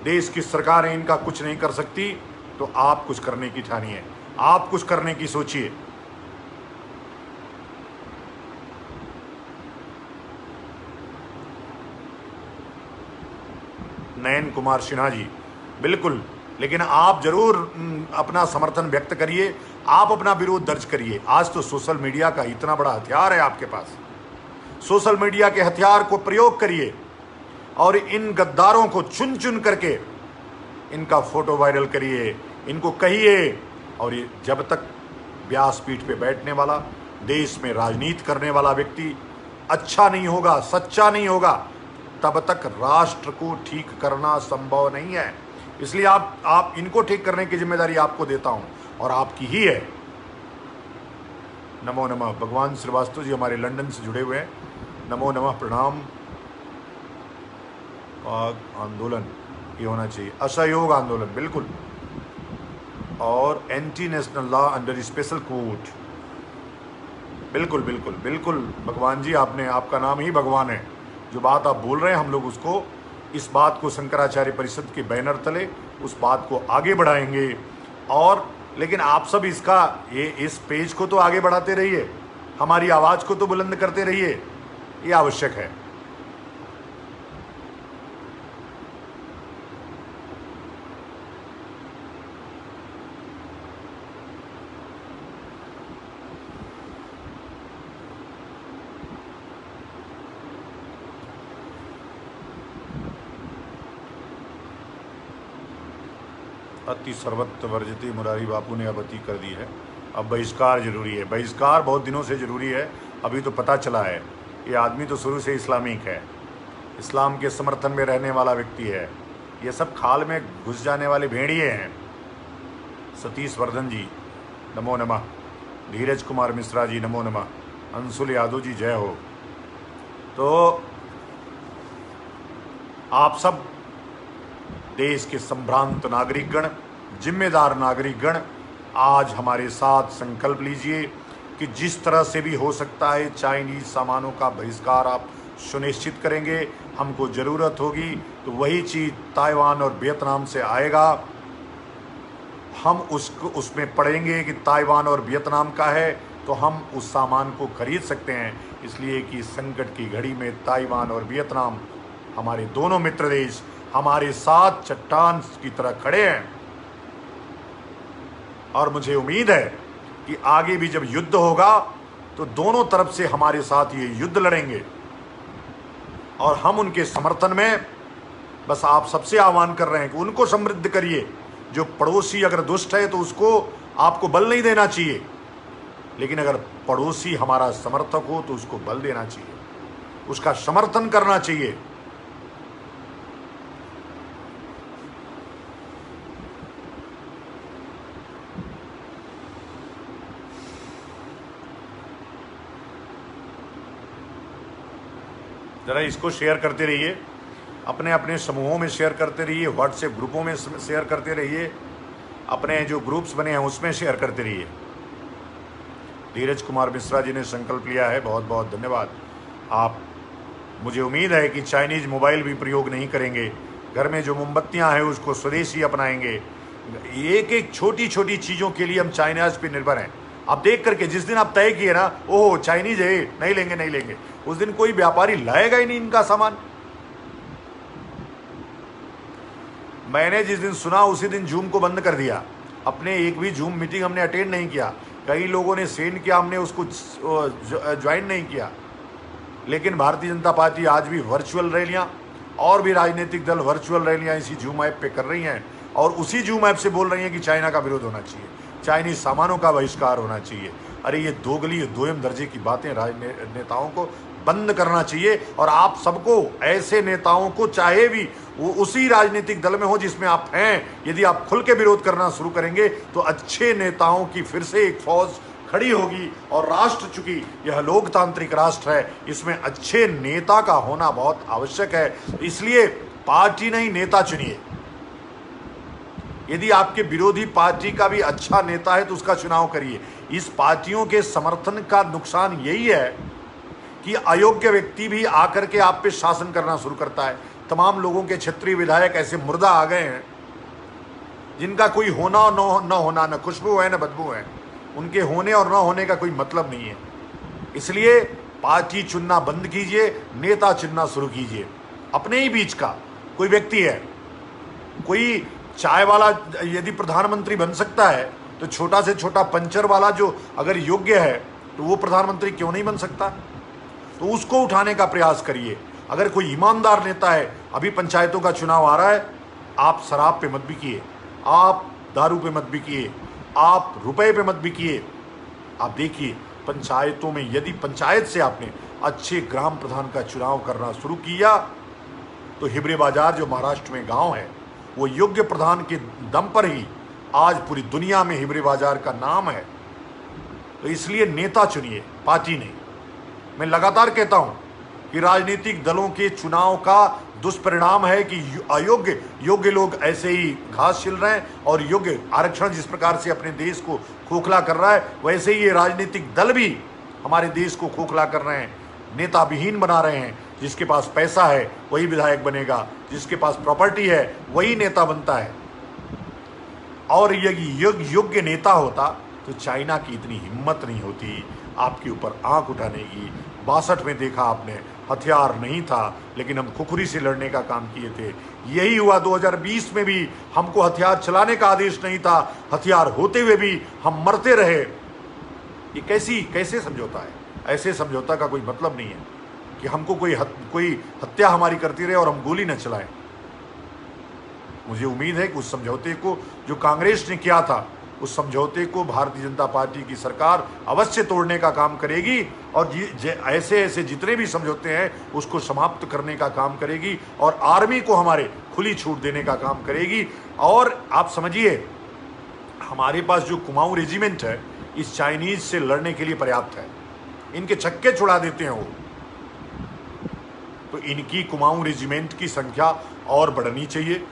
देश की सरकारें इनका कुछ नहीं कर सकती तो आप कुछ करने की ठानिए, आप कुछ करने की सोचिए। नयन कुमार सिन्हा जी, बिल्कुल, लेकिन आप जरूर अपना समर्थन व्यक्त करिए, आप अपना विरोध दर्ज करिए। आज तो सोशल मीडिया का इतना बड़ा हथियार है आपके पास, सोशल मीडिया के हथियार को प्रयोग करिए और इन गद्दारों को चुन चुन करके इनका फोटो वायरल करिए, इनको कहिए। और ये जब तक व्यासपीठ पे बैठने वाला, देश में राजनीति करने वाला व्यक्ति अच्छा नहीं होगा, सच्चा नहीं होगा, तब तक राष्ट्र को ठीक करना संभव नहीं है। इसलिए आप इनको ठीक करने की जिम्मेदारी आपको देता हूं और आपकी ही है। नमो नमः। भगवान श्रीवास्तव जी हमारे लंदन से जुड़े हुए हैं। नमो नमः, प्रणाम। आंदोलन ये होना चाहिए, असहयोग आंदोलन, बिल्कुल। और anti national law under special court, बिल्कुल बिल्कुल बिल्कुल। भगवान जी, आपका नाम ही भगवान है। जो बात आप बोल रहे हैं हम लोग उसको, इस बात को शंकराचार्य परिषद के बैनर तले उस बात को आगे बढ़ाएंगे। और लेकिन आप सब इस पेज को तो आगे बढ़ाते रहिए, हमारी आवाज़ को तो बुलंद करते रहिए, ये आवश्यक है। अति सर्वत्र वर्जती मुरारी बापू ने अब अति कर दी है। अब बहिष्कार जरूरी है, बहिष्कार बहुत दिनों से जरूरी है। अभी तो पता चला है ये आदमी तो शुरू से इस्लामिक है, इस्लाम के समर्थन में रहने वाला व्यक्ति है। ये सब खाल में घुस जाने वाले भेड़िए हैं, सतीश वर्धन जी नमो नमः, धीरज कुमार मिश्रा जी नमो नमः, अंशुल यादव जी जय हो। तो आप सब देश के संभ्रांत नागरिकगण, जिम्मेदार नागरिकगण, आज हमारे साथ संकल्प लीजिए कि जिस तरह से भी हो सकता है चाइनीज सामानों का बहिष्कार आप सुनिश्चित करेंगे। हमको ज़रूरत होगी तो वही चीज़ ताइवान और वियतनाम से आएगा, हम उसमें पढ़ेंगे कि ताइवान और वियतनाम का है तो हम उस सामान को खरीद सकते हैं। इसलिए कि संकट की घड़ी में ताइवान और वियतनाम हमारे दोनों मित्र देश हमारे साथ चट्टान की तरह खड़े हैं, और मुझे उम्मीद है कि आगे भी जब युद्ध होगा तो दोनों तरफ से हमारे साथ ये युद्ध लड़ेंगे, और हम उनके समर्थन में बस आप सबसे आह्वान कर रहे हैं कि उनको समृद्ध करिए। जो पड़ोसी अगर दुष्ट है तो उसको आपको बल नहीं देना चाहिए, लेकिन अगर पड़ोसी हमारा समर्थक हो तो उसको बल देना चाहिए, उसका समर्थन करना चाहिए। ज़रा इसको शेयर करते रहिए, अपने अपने समूहों में शेयर करते रहिए, व्हाट्सएप ग्रुपों में शेयर करते रहिए, अपने जो ग्रुप्स बने हैं उसमें शेयर करते रहिए। धीरज कुमार मिश्रा जी ने संकल्प लिया है, बहुत बहुत धन्यवाद आप। मुझे उम्मीद है कि चाइनीज़ मोबाइल भी प्रयोग नहीं करेंगे, घर में जो मोमबत्तियाँ हैं उसको स्वदेशी अपनाएंगे। एक एक छोटी छोटी चीज़ों के लिए हम चाइनाज पे निर्भर हैं। आप देख करके जिस दिन आप तय किए ना, ओह चाइनीज है, नहीं लेंगे नहीं लेंगे, उस दिन कोई व्यापारी लाएगा ही नहीं इनका सामान। मैंने जिस दिन सुना उसी दिन जूम को बंद कर दिया, अपने एक भी जूम मीटिंग हमने अटेंड नहीं किया। कई लोगों ने सेंड किया, हमने उसको ज्वाइन नहीं किया। लेकिन भारतीय जनता पार्टी आज भी वर्चुअल रैलियां, और भी राजनीतिक दल वर्चुअल रैलियां इसी जूम ऐप पे कर रही हैं, और उसी जूम ऐप से बोल रही हैं कि चाइना का विरोध होना चाहिए, चाइनीज सामानों का बहिष्कार होना चाहिए। अरे ये दोगली दोयम दर्जे की बातें नेताओं को बंद करना चाहिए। और आप सबको ऐसे नेताओं को, चाहे भी वो उसी राजनीतिक दल में हो जिसमें आप हैं, यदि आप खुल के विरोध करना शुरू करेंगे तो अच्छे नेताओं की फिर से एक फौज खड़ी होगी। और राष्ट्र, चूंकि यह लोकतांत्रिक राष्ट्र है, इसमें अच्छे नेता का होना बहुत आवश्यक है। इसलिए पार्टी नहीं, नेता चुनिए। यदि आपके विरोधी पार्टी का भी अच्छा नेता है तो उसका चुनाव करिए। इस पार्टियों के समर्थन का नुकसान यही है कि अयोग्य व्यक्ति भी आकर के आप पे शासन करना शुरू करता है। तमाम लोगों के क्षेत्रीय विधायक ऐसे मुर्दा आ गए हैं जिनका कोई होना और न होना, न खुशबू है न बदबू है, उनके होने और न होने का कोई मतलब नहीं है। इसलिए पार्टी चुनना बंद कीजिए, नेता चुनना शुरू कीजिए। अपने ही बीच का कोई व्यक्ति है, कोई चाय वाला यदि प्रधानमंत्री बन सकता है तो छोटा से छोटा पंचर वाला जो अगर योग्य है तो वो प्रधानमंत्री क्यों नहीं बन सकता? तो उसको उठाने का प्रयास करिए। अगर कोई ईमानदार नेता है, अभी पंचायतों का चुनाव आ रहा है, आप शराब पे मत बिकिए, आप दारू पे मत बिकिए, आप रुपए पे मत बिकिए। आप देखिए पंचायतों में यदि पंचायत से आपने अच्छे ग्राम प्रधान का चुनाव करना शुरू किया तो हिवरे बाजार जो महाराष्ट्र में गांव है, वो योग्य प्रधान के दम पर ही आज पूरी दुनिया में हिवरे बाजार का नाम है। तो इसलिए नेता चुनिए, पार्टी नहीं। मैं लगातार कहता हूं कि राजनीतिक दलों के चुनाव का दुष्परिणाम है कि योग्य लोग ऐसे ही घास छिल रहे हैं, और योग्य आरक्षण जिस प्रकार से अपने देश को खोखला कर रहा है, वैसे ही ये राजनीतिक दल भी हमारे देश को खोखला कर रहे हैं, नेता विहीन बना रहे हैं। जिसके पास पैसा है वही विधायक बनेगा, जिसके पास प्रॉपर्टी है वही नेता बनता है। और यदि योग्य नेता होता तो चाइना की इतनी हिम्मत नहीं होती आपके ऊपर आंख उठाने की। 62 में देखा आपने, हथियार नहीं था लेकिन हम खुखरी से लड़ने का काम किए थे। यही हुआ 2020 में भी, हमको हथियार चलाने का आदेश नहीं था, हथियार होते हुए भी हम मरते रहे। ये कैसे समझौता है? ऐसे समझौता का कोई मतलब नहीं है कि हमको कोई हत्या हमारी करती रहे और हम गोली न चलाएं। मुझे उम्मीद है कि उस समझौते को जो कांग्रेस ने किया था, उस समझौते को भारतीय जनता पार्टी की सरकार अवश्य तोड़ने का काम करेगी, और ऐसे जितने भी समझौते हैं उसको समाप्त करने का काम करेगी, और आर्मी को हमारे खुली छूट देने का काम करेगी। और आप समझिए, हमारे पास जो कुमाऊं रेजिमेंट है इस चाइनीज से लड़ने के लिए पर्याप्त है। इनके छक्के छुड़ा देते हैं वो। तो इनकी कुमाऊं रेजिमेंट की संख्या और बढ़नी चाहिए,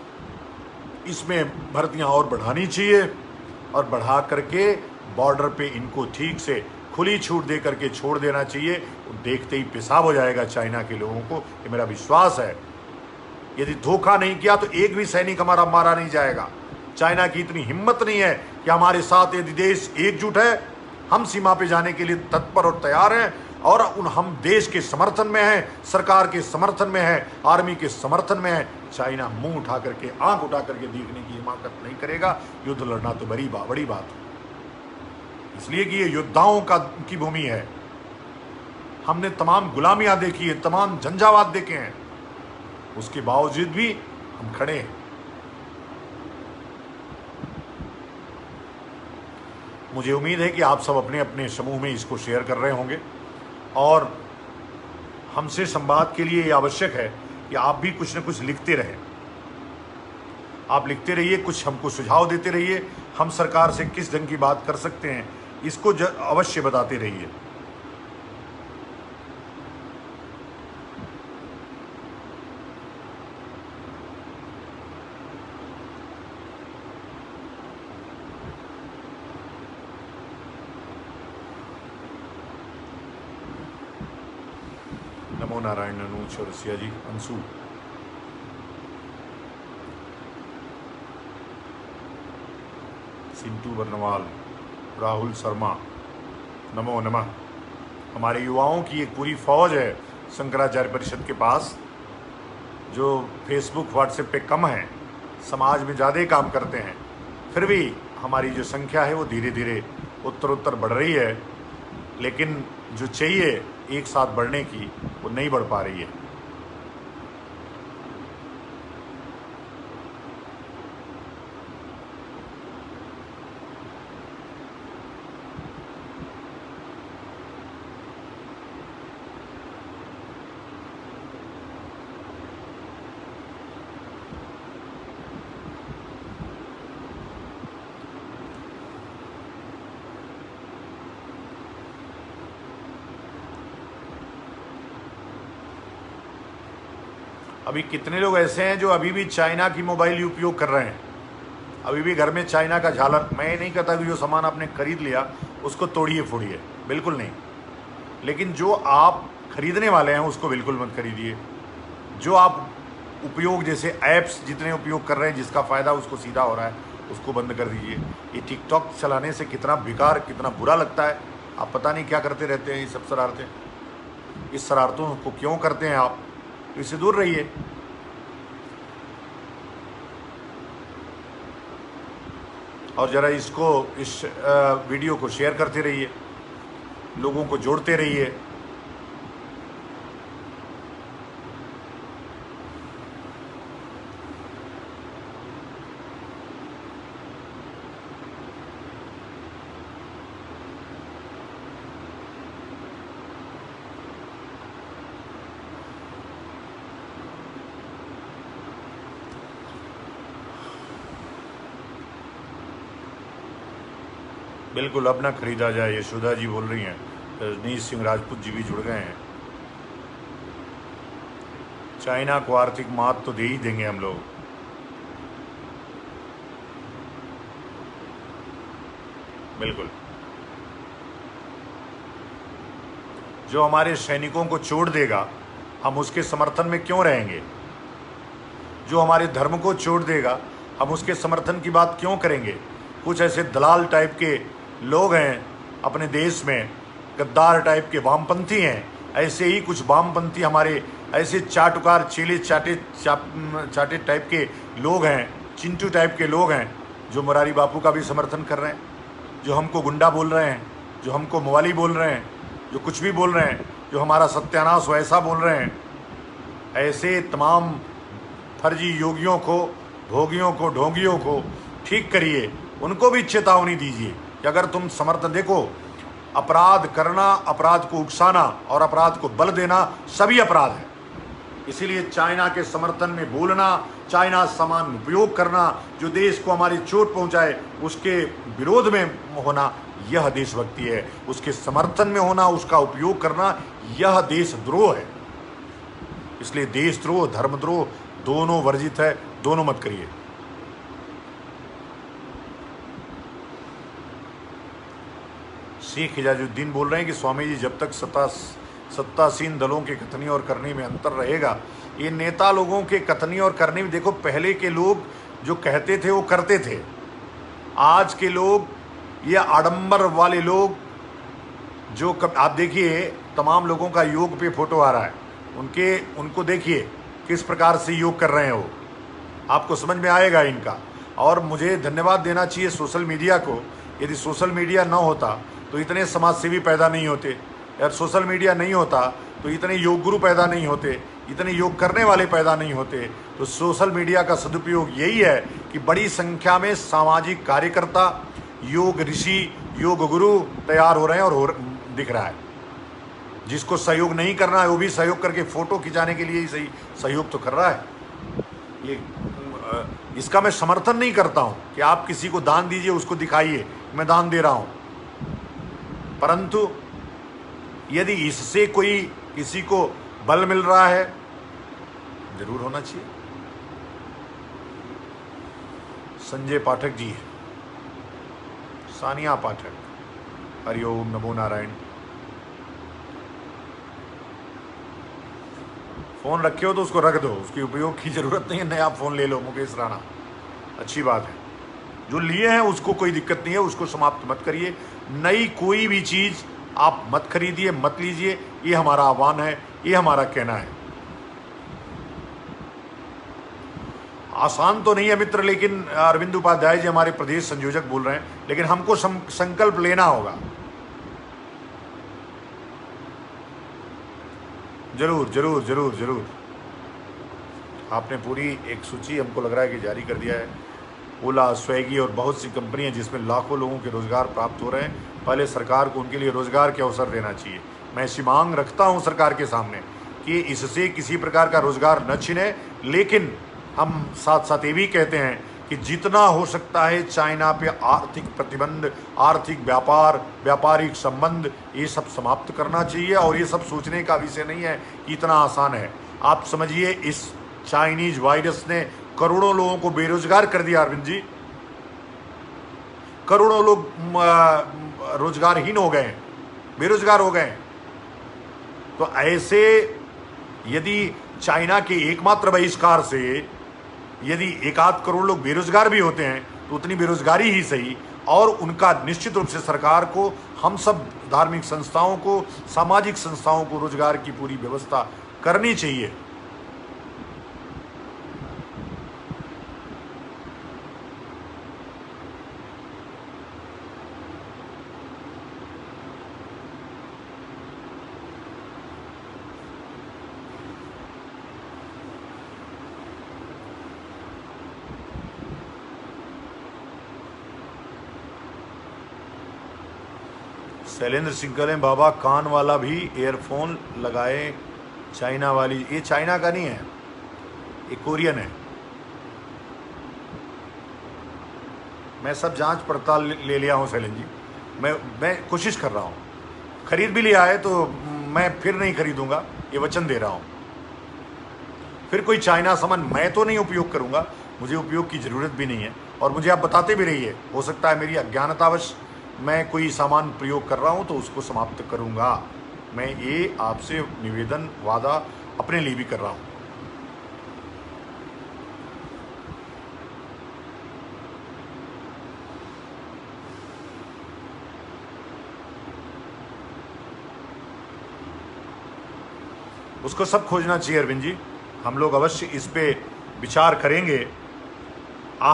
इसमें भर्तियां और बढ़ानी चाहिए और बढ़ा करके बॉर्डर पे इनको ठीक से खुली छूट दे करके छोड़ देना चाहिए। देखते ही पेशाब हो जाएगा चाइना के लोगों को, ये मेरा विश्वास है। यदि धोखा नहीं किया तो एक भी सैनिक हमारा मारा नहीं जाएगा। चाइना की इतनी हिम्मत नहीं है कि हमारे साथ यदि देश एकजुट है, हम सीमा पे जाने के लिए तत्पर और तैयार हैं और हम देश के समर्थन में हैं, सरकार के समर्थन में हैं, आर्मी के समर्थन में हैं। चाइना मुंह उठा करके, आंख उठा करके देखने की हिम्मत नहीं करेगा। युद्ध लड़ना तो बड़ी बात है, इसलिए कि ये योद्धाओं की भूमि है। हमने तमाम गुलामियां देखी है, तमाम झंझावात देखे हैं, उसके बावजूद भी हम खड़े हैं। मुझे उम्मीद है कि आप सब अपने अपने समूह में इसको शेयर कर रहे होंगे और हमसे संवाद के लिए ये आवश्यक है कि आप भी कुछ न कुछ लिखते रहें। आप लिखते रहिए, कुछ हमको सुझाव देते रहिए, हम सरकार से किस ढंग की बात कर सकते हैं इसको अवश्य बताते रहिए। नमो नारायण, अनु चौरसिया जी, अंशु, सिंटू बर्नवाल, राहुल शर्मा, नमो नमः। हमारे युवाओं की एक पूरी फौज है शंकराचार्य परिषद के पास, जो फेसबुक व्हाट्सएप पे कम है, समाज में ज़्यादा काम करते हैं। फिर भी हमारी जो संख्या है वो धीरे धीरे उत्तर बढ़ रही है, लेकिन जो चाहिए एक साथ बढ़ने की वो नहीं बढ़ पा रही है। अभी कितने लोग ऐसे हैं जो अभी भी चाइना की मोबाइल उपयोग कर रहे हैं, अभी भी घर में चाइना का झालर। मैं ये नहीं कहता कि जो सामान आपने खरीद लिया उसको तोड़िए फोड़िए, बिल्कुल नहीं, लेकिन जो आप खरीदने वाले हैं उसको बिल्कुल मत खरीदिए। जो आप उपयोग, जैसे ऐप्स जितने उपयोग कर रहे हैं, जिसका फ़ायदा उसको सीधा हो रहा है, उसको बंद कर दीजिए। ये टिकटॉक चलाने से कितना बेकार, कितना बुरा लगता है। आप पता नहीं क्या करते रहते हैं ये सब शरारतें। इस शरारतों को क्यों करते हैं आप? तो इससे दूर रहिए। और ज़रा इस वीडियो को शेयर करते रहिए, लोगों को जोड़ते रहिए। बिल्कुल अब ना खरीदा जाए, यशोदा जी बोल रही हैं। रजनीश सिंह राजपूत जी भी जुड़ गए हैं। चाइना को आर्थिक मात तो दे ही देंगे हम लोग। बिल्कुल, जो हमारे सैनिकों को छोड़ देगा हम उसके समर्थन में क्यों रहेंगे? जो हमारे धर्म को छोड़ देगा हम उसके समर्थन की बात क्यों करेंगे? कुछ ऐसे दलाल टाइप के लोग हैं अपने देश में, गद्दार टाइप के वामपंथी हैं। ऐसे ही कुछ वामपंथी हमारे ऐसे चाटुकार, चेले चाटे टाइप के लोग हैं, चिंटू टाइप के लोग हैं, जो मुरारी बापू का भी समर्थन कर रहे हैं, जो हमको गुंडा बोल रहे हैं, जो हमको मवाली बोल रहे हैं, जो कुछ भी बोल रहे हैं, जो हमारा सत्यानाश हो ऐसा बोल रहे हैं। ऐसे तमाम फर्जी योगियों को, भोगियों को, ढोंगियों को ठीक करिए। उनको भी चेतावनी दीजिए कि अगर तुम समर्थन, देखो, अपराध करना, अपराध को उकसाना और अपराध को बल देना सभी अपराध है। इसीलिए चाइना के समर्थन में बोलना, चाइना सामान उपयोग करना, जो देश को हमारी चोट पहुंचाए उसके विरोध में होना, यह देशभक्ति है। उसके समर्थन में होना, उसका उपयोग करना, यह देशद्रोह है। इसलिए देशद्रोह, धर्मद्रोह दोनों वर्जित है, दोनों मत करिए। शेख हिजाजुद्दीन बोल रहे हैं कि स्वामी जी, जब तक सत्तासीन दलों के कथनी और करनी में अंतर रहेगा, ये नेता लोगों के कथनी और करनी में, देखो पहले के लोग जो कहते थे वो करते थे। आज के लोग, ये आडंबर वाले लोग जो आप देखिए तमाम लोगों का योग पे फोटो आ रहा है, उनको देखिए किस प्रकार से योग कर रहे हैं वो, आपको समझ में आएगा इनका। और मुझे धन्यवाद देना चाहिए सोशल मीडिया को। यदि सोशल मीडिया न होता तो इतने समाजसेवी पैदा नहीं होते, यार सोशल मीडिया नहीं होता तो इतने योग गुरु पैदा नहीं होते, इतने योग करने वाले पैदा नहीं होते। तो सोशल मीडिया का सदुपयोग यही है कि बड़ी संख्या में सामाजिक कार्यकर्ता, योग ऋषि, योग गुरु तैयार हो रहे हैं और दिख रहा है। जिसको सहयोग नहीं करना है वो भी सहयोग करके फोटो खिंचाने के लिए ही सही सहयोग तो कर रहा है। ये इसका मैं समर्थन नहीं करता हूं कि आप किसी को दान दीजिए, उसको दिखाइए मैं दान दे रहा हूं, परंतु यदि इससे कोई किसी को बल मिल रहा है, जरूर होना चाहिए। संजय पाठक जी, सानिया पाठक, हरिओम, नमो नारायण। फोन रखे हो तो उसको रख दो, उसकी उपयोग की जरूरत नहीं है। नया फोन ले लो मुकेश राणा, अच्छी बात है। जो लिए हैं उसको कोई दिक्कत नहीं है, उसको समाप्त मत करिए। नई कोई भी चीज आप मत खरीदिए, मत लीजिए, ये हमारा आह्वान है, ये हमारा कहना है। आसान तो नहीं है मित्र, लेकिन अरविंद उपाध्याय जी हमारे प्रदेश संयोजक बोल रहे हैं, लेकिन हमको संकल्प लेना होगा। जरूर जरूर जरूर जरूर। आपने पूरी एक सूची हमको लग रहा है कि जारी कर दिया है। ओला, स्विगी और बहुत सी कंपनियां जिसमें लाखों लोगों के रोजगार प्राप्त हो रहे हैं, पहले सरकार को उनके लिए रोजगार के अवसर देना चाहिए। मैं ऐसी मांग रखता हूं सरकार के सामने कि इससे किसी प्रकार का रोजगार न छिने, लेकिन हम साथ साथ ये भी कहते हैं कि जितना हो सकता है चाइना पे आर्थिक प्रतिबंध, आर्थिक व्यापार, व्यापारिक संबंध, ये सब समाप्त करना चाहिए। और ये सब सोचने का विषय नहीं है कि इतना आसान है। आप समझिए, इस चाइनीज वायरस ने करोड़ों लोगों को बेरोजगार कर दिया अरविंद जी। करोड़ों लोग रोजगारहीन हो गए, बेरोजगार हो गए। तो ऐसे यदि चाइना के एकमात्र बहिष्कार से यदि 1-8 करोड़ लोग बेरोजगार भी होते हैं, तो उतनी बेरोजगारी ही सही, और उनका निश्चित रूप से सरकार को, हम सब धार्मिक संस्थाओं को, सामाजिक संस्थाओं को रोजगार की पूरी व्यवस्था करनी चाहिए। शैलेंद्र सिंह कह रहे हैं, बाबा कान वाला भी एयरफोन लगाए, चाइना वाली। ये चाइना का नहीं है, ये कोरियन है। मैं सब जांच पड़ताल ले लिया हूं शैलेंद्र जी, मैं कोशिश कर रहा हूं। खरीद भी लिया है तो मैं फिर नहीं खरीदूंगा, ये वचन दे रहा हूं। फिर कोई चाइना सामान मैं तो नहीं उपयोग करूंगा, मुझे उपयोग की जरूरत भी नहीं है। और मुझे आप बताते भी रहिए, हो सकता है मेरी अज्ञानतावश मैं कोई सामान प्रयोग कर रहा हूं तो उसको समाप्त करूंगा। मैं ये आपसे निवेदन, वादा अपने लिए भी कर रहा हूं। उसको सब खोजना चाहिए अरविंद जी, हम लोग अवश्य इस पे विचार करेंगे।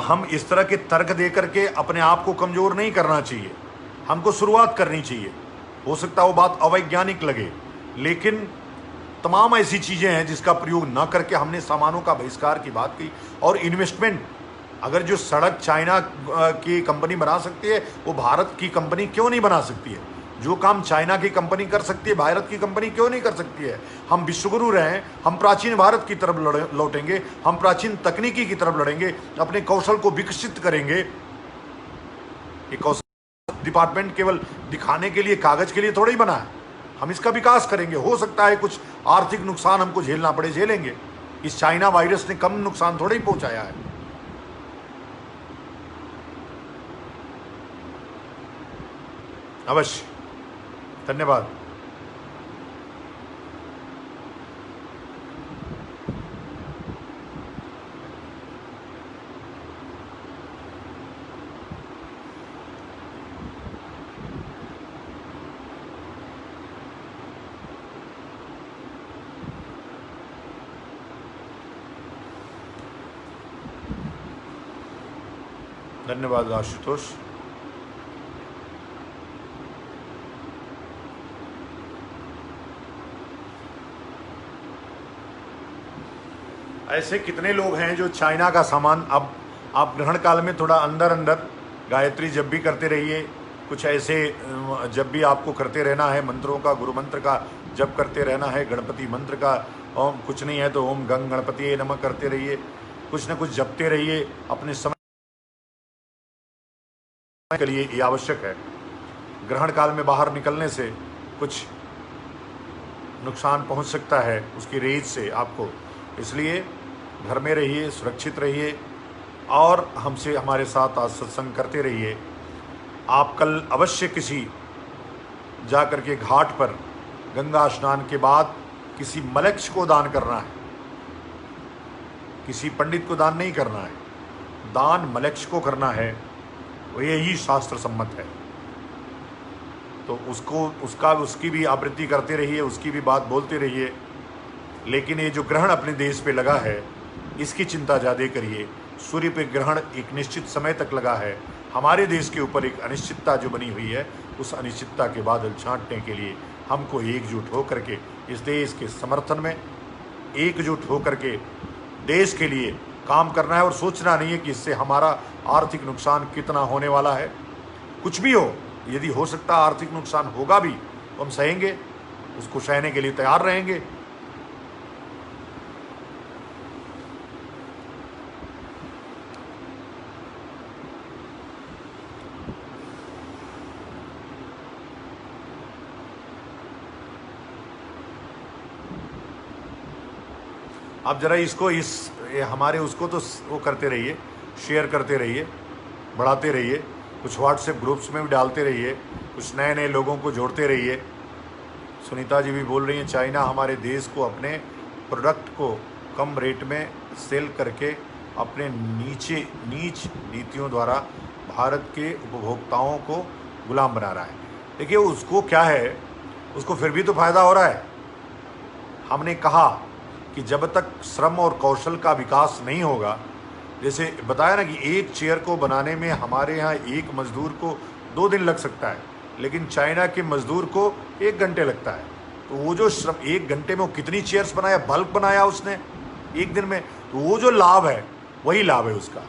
हम इस तरह के तर्क दे करके अपने आप को कमजोर नहीं करना चाहिए, हमको शुरुआत करनी चाहिए। हो सकता है वो बात अवैज्ञानिक लगे, लेकिन तमाम ऐसी चीज़ें हैं जिसका प्रयोग ना करके हमने सामानों का बहिष्कार की बात की। और इन्वेस्टमेंट, अगर जो सड़क चाइना की कंपनी बना सकती है, वो भारत की कंपनी क्यों नहीं बना सकती है? जो काम चाइना की कंपनी कर सकती है, भारत की कंपनी क्यों नहीं कर सकती है? हम विश्वगुरु रहे, हम प्राचीन भारत की तरफ लौटेंगे, हम प्राचीन तकनीकी की तरफ लड़ेंगे, अपने कौशल को विकसित करेंगे। ये कौशल डिपार्टमेंट केवल दिखाने के लिए, कागज के लिए थोड़ा ही बना है। हम इसका विकास करेंगे। हो सकता है कुछ आर्थिक नुकसान हमको झेलना पड़े, झेलेंगे। इस चाइना वायरस ने कम नुकसान थोड़ा ही पहुंचाया है। अवश्य। धन्यवाद। धन्यवाद आशुतोष। ऐसे कितने लोग हैं जो चाइना का सामान, अब आप ग्रहण काल में थोड़ा अंदर अंदर गायत्री जब भी करते रहिए, कुछ ऐसे जब भी आपको करते रहना है, मंत्रों का, गुरु मंत्र का जप करते रहना है, गणपति मंत्र का ओम, कुछ नहीं है तो ओम गंग गणपति नमः करते रहिए, कुछ न कुछ जपते रहिए। अपने समय के लिए ये आवश्यक है। ग्रहण काल में बाहर निकलने से कुछ नुकसान पहुंच सकता है उसकी रेज से आपको, इसलिए घर में रहिए, सुरक्षित रहिए और हमसे, हमारे साथ आज सत्संग करते रहिए। आप कल अवश्य किसी जा कर के घाट पर गंगा स्नान के बाद किसी मलक्ष को दान करना है, किसी पंडित को दान नहीं करना है, दान मलक्ष को करना है। वो यही शास्त्र सम्मत है। तो उसकी भी आवृत्ति करते रहिए, उसकी भी बात बोलते रहिए। लेकिन ये जो ग्रहण अपने देश पे लगा है, इसकी चिंता ज़्यादा करिए। सूर्य पे ग्रहण एक निश्चित समय तक लगा है। हमारे देश के ऊपर एक अनिश्चितता जो बनी हुई है, उस अनिश्चितता के बादल छांटने के लिए हमको एकजुट होकर के इस देश के समर्थन में एकजुट होकर के देश के लिए काम करना है। और सोचना नहीं है कि इससे हमारा आर्थिक नुकसान कितना होने वाला है। कुछ भी हो, यदि हो सकता आर्थिक नुकसान होगा भी तो हम सहेंगे, उसको सहने के लिए तैयार रहेंगे। आप जरा इसको हमारे उसको तो वो करते रहिए, शेयर करते रहिए, बढ़ाते रहिए, कुछ व्हाट्सएप ग्रुप्स में भी डालते रहिए, कुछ नए नए लोगों को जोड़ते रहिए। सुनीता जी भी बोल रही हैं चाइना हमारे देश को अपने प्रोडक्ट को कम रेट में सेल करके अपने नीच नीतियों द्वारा भारत के उपभोक्ताओं को गुलाम बना रहा है। देखिए उसको क्या है, उसको फिर भी तो फायदा हो रहा है। हमने कहा कि जब तक श्रम और कौशल का विकास नहीं होगा, जैसे बताया ना कि एक चेयर को बनाने में हमारे यहाँ एक मजदूर को 2 दिन लग सकता है, लेकिन चाइना के मजदूर को 1 घंटे लगता है। तो वो जो श्रम 1 घंटे में वो कितनी चेयर्स बनाया, बल्क बनाया उसने 1 दिन में, तो वो जो लाभ है वही लाभ है उसका।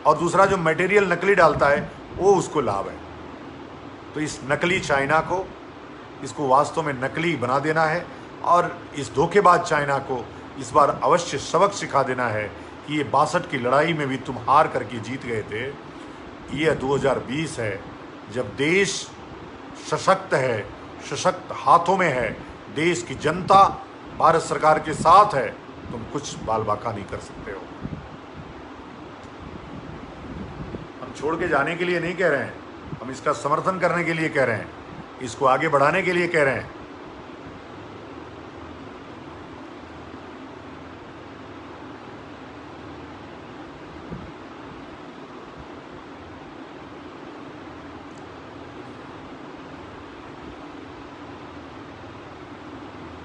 और दूसरा जो मटेरियल नकली डालता है वो उसको लाभ है। तो इस नकली चाइना को, इसको वास्तव में नकली बना देना है और इस धोखेबाज चाइना को इस बार अवश्य सबक सिखा देना है कि ये 62 की लड़ाई में भी तुम हार करके जीत गए थे। ये 2020 है, जब देश सशक्त है, सशक्त हाथों में है, देश की जनता भारत सरकार के साथ है, तुम कुछ बाल बाका नहीं कर सकते हो। हम छोड़ के जाने के लिए नहीं कह रहे हैं, हम इसका समर्थन करने के लिए कह रहे हैं, इसको आगे बढ़ाने के लिए कह रहे हैं।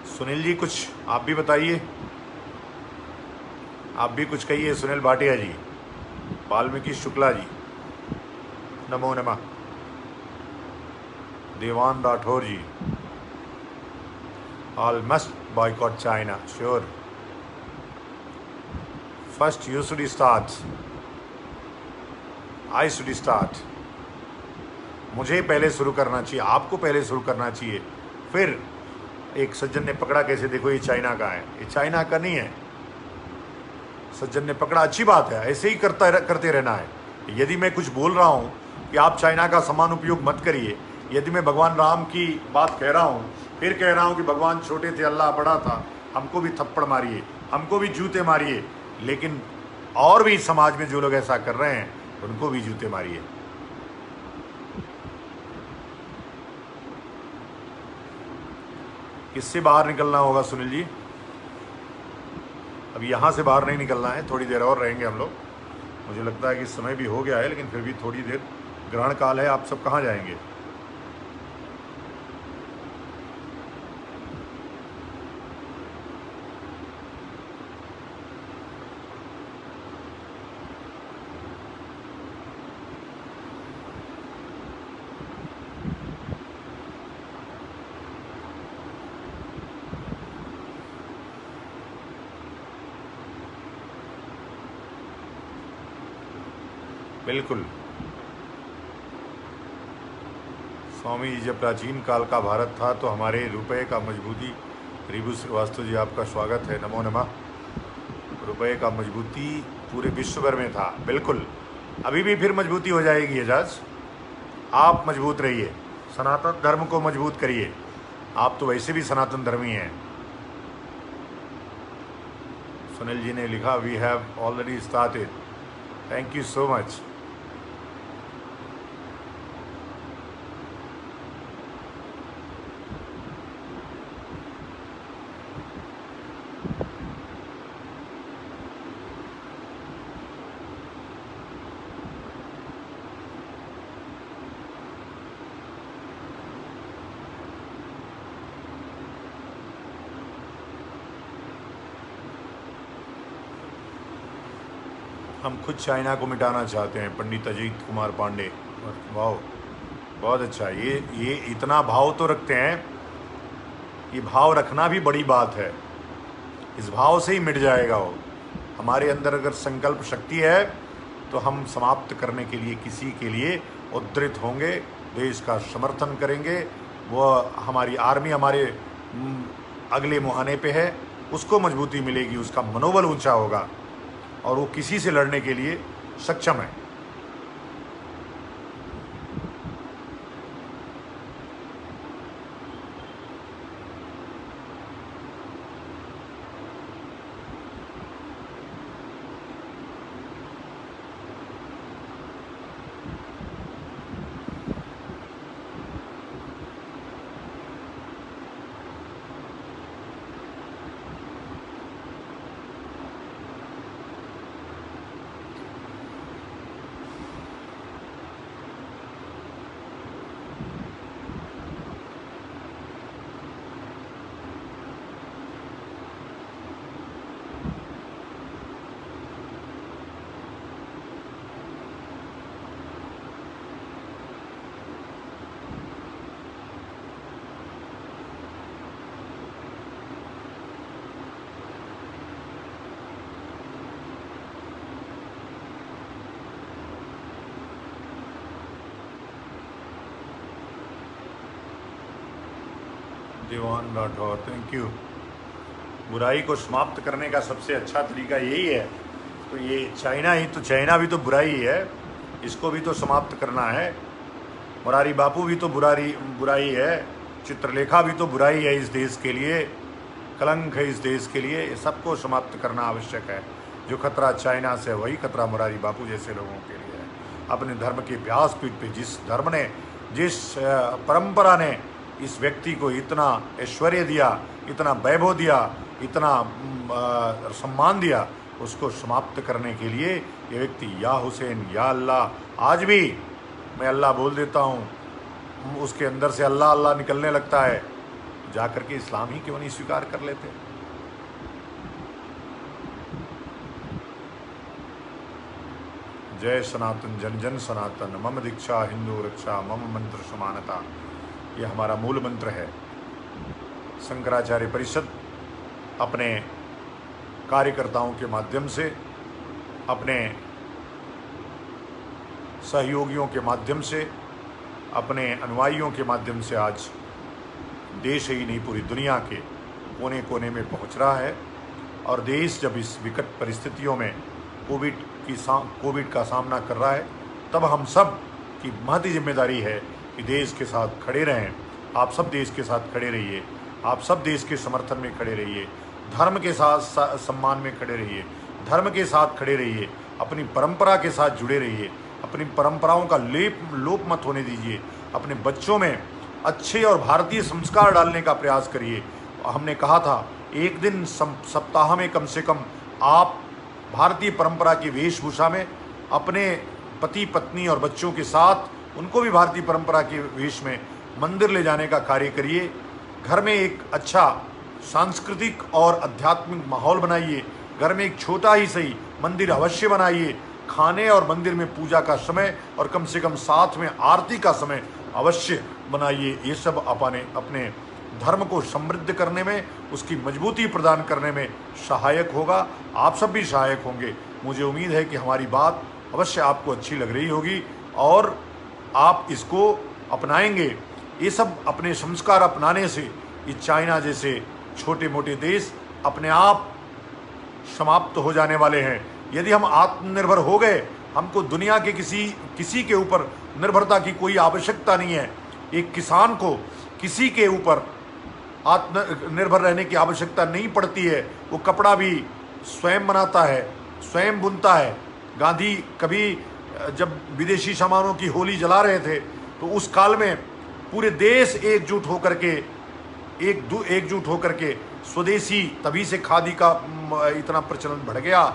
सुनील जी कुछ आप भी बताइए, आप भी कुछ कहिए। सुनील भाटिया जी, वाल्मीकि शुक्ला जी, नमो नमः। Devan Rathore ji, all must boycott China, sure. First you should start, I should start. मुझे पहले शुरू करना चाहिए, आपको पहले शुरू करना चाहिए। फिर एक सज्जन ने पकड़ा, कैसे देखो ये चाइना का है, ये चाइना का नहीं है। सज्जन ने पकड़ा, अच्छी बात है, ऐसे ही करते रहना है। यदि मैं कुछ बोल रहा हूँ कि आप चाइना का समान उपयोग मत करिए, यदि मैं भगवान राम की बात कह रहा हूँ, फिर कह रहा हूँ कि भगवान छोटे थे, अल्लाह बड़ा था, हमको भी थप्पड़ मारिए, हमको भी जूते मारिए, लेकिन और भी समाज में जो लोग ऐसा कर रहे हैं उनको भी जूते मारिए। किससे बाहर निकलना होगा सुनील जी? अब यहाँ से बाहर नहीं निकलना है, थोड़ी देर और रहेंगे हम लोग। मुझे लगता है कि समय भी हो गया है, लेकिन फिर भी थोड़ी देर ग्रहण काल है। आप सब कहाँ जाएंगे? बिल्कुल स्वामी जी, जब प्राचीन काल का भारत था तो हमारे रुपए का मजबूती, रिबू श्रीवास्तव जी आपका स्वागत है, नमो नमः। रुपए का मजबूती पूरे विश्व भर में था, बिल्कुल अभी भी फिर मजबूती हो जाएगी एजाज। आप मजबूत रहिए, सनातन धर्म को मजबूत करिए, आप तो वैसे भी सनातन धर्मी हैं। सुनील जी ने लिखा, we have already started, thank you so much. हम खुद चाइना को मिटाना चाहते हैं, पंडित अजीत कुमार पांडे। वाह, बहुत अच्छा। ये इतना भाव तो रखते हैं, ये भाव रखना भी बड़ी बात है। इस भाव से ही मिट जाएगा वो। हमारे अंदर अगर संकल्प शक्ति है तो हम समाप्त करने के लिए, किसी के लिए उद्धृत होंगे, देश का समर्थन करेंगे। वो हमारी आर्मी हमारे अगले मुहाने पे है, उसको मजबूती मिलेगी, उसका मनोबल ऊंचा होगा और वो किसी से लड़ने के लिए सक्षम है। दीवान राठौर, थैंक यू। बुराई को समाप्त करने का सबसे अच्छा तरीका यही है। तो ये चाइना भी तो बुराई ही है, इसको भी तो समाप्त करना है। मुरारी बापू भी तो बुराई है, चित्रलेखा भी तो बुराई है इस देश के लिए, कलंक है इस देश के लिए। सबको समाप्त करना आवश्यक है। जो खतरा चाइना से, वही खतरा मुरारी बापू जैसे लोगों के लिए है। अपने धर्म के व्यासपीठ पे जिस परंपरा ने इस व्यक्ति को इतना ऐश्वर्य दिया, इतना वैभव दिया, इतना सम्मान दिया, उसको समाप्त करने के लिए ये व्यक्ति या हुसैन या अल्लाह, आज भी मैं अल्लाह बोल देता हूँ, उसके अंदर से अल्लाह अल्लाह निकलने लगता है, जाकर के इस्लाम ही क्यों नहीं स्वीकार कर लेते? जय सनातन, जन जन सनातन, मम दीक्षा हिंदू रक्षा, मम मंत्र समानता, ये हमारा मूल मंत्र है। शंकराचार्य परिषद अपने कार्यकर्ताओं के माध्यम से, अपने सहयोगियों के माध्यम से, अपने अनुयायियों के माध्यम से आज देश ही नहीं पूरी दुनिया के कोने कोने में पहुंच रहा है। और देश जब इस विकट परिस्थितियों में कोविड का सामना कर रहा है, तब हम सब की महती जिम्मेदारी है कि देश के साथ खड़े रहें। आप सब देश के साथ खड़े रहिए, आप सब देश के समर्थन में खड़े रहिए, धर्म के साथ सम्मान में खड़े रहिए, धर्म के साथ खड़े रहिए, अपनी परंपरा के साथ जुड़े रहिए, अपनी परंपराओं का लोप मत होने दीजिए, अपने बच्चों में अच्छे और भारतीय संस्कार डालने का प्रयास करिए। हमने कहा था एक दिन सप्ताह में कम से कम आप भारतीय परंपरा की वेशभूषा में अपने पति पत्नी और बच्चों के साथ उनको भी भारतीय परंपरा के वेश में मंदिर ले जाने का कार्य करिए। घर में एक अच्छा सांस्कृतिक और आध्यात्मिक माहौल बनाइए। घर में एक छोटा ही सही मंदिर अवश्य बनाइए। खाने और मंदिर में पूजा का समय और कम से कम साथ में आरती का समय अवश्य बनाइए। ये सब अपने धर्म को समृद्ध करने में, उसकी मजबूती प्रदान करने में सहायक होगा। आप सब भी सहायक होंगे। मुझे उम्मीद है कि हमारी बात अवश्य आपको अच्छी लग रही होगी और आप इसको अपनाएंगे। ये सब अपने संस्कार अपनाने से ये चाइना जैसे छोटे मोटे देश अपने आप समाप्त हो जाने वाले हैं। यदि हम आत्मनिर्भर हो गए, हमको दुनिया के किसी के ऊपर निर्भरता की कोई आवश्यकता नहीं है। एक किसान को किसी के ऊपर आत्मनिर्भर रहने की आवश्यकता नहीं पड़ती है। वो कपड़ा भी स्वयं बनाता है, स्वयं बुनता है। गांधी कभी जब विदेशी सामानों की होली जला रहे थे तो उस काल में पूरे देश एकजुट होकर के स्वदेशी, तभी से खादी का इतना प्रचलन बढ़ गया।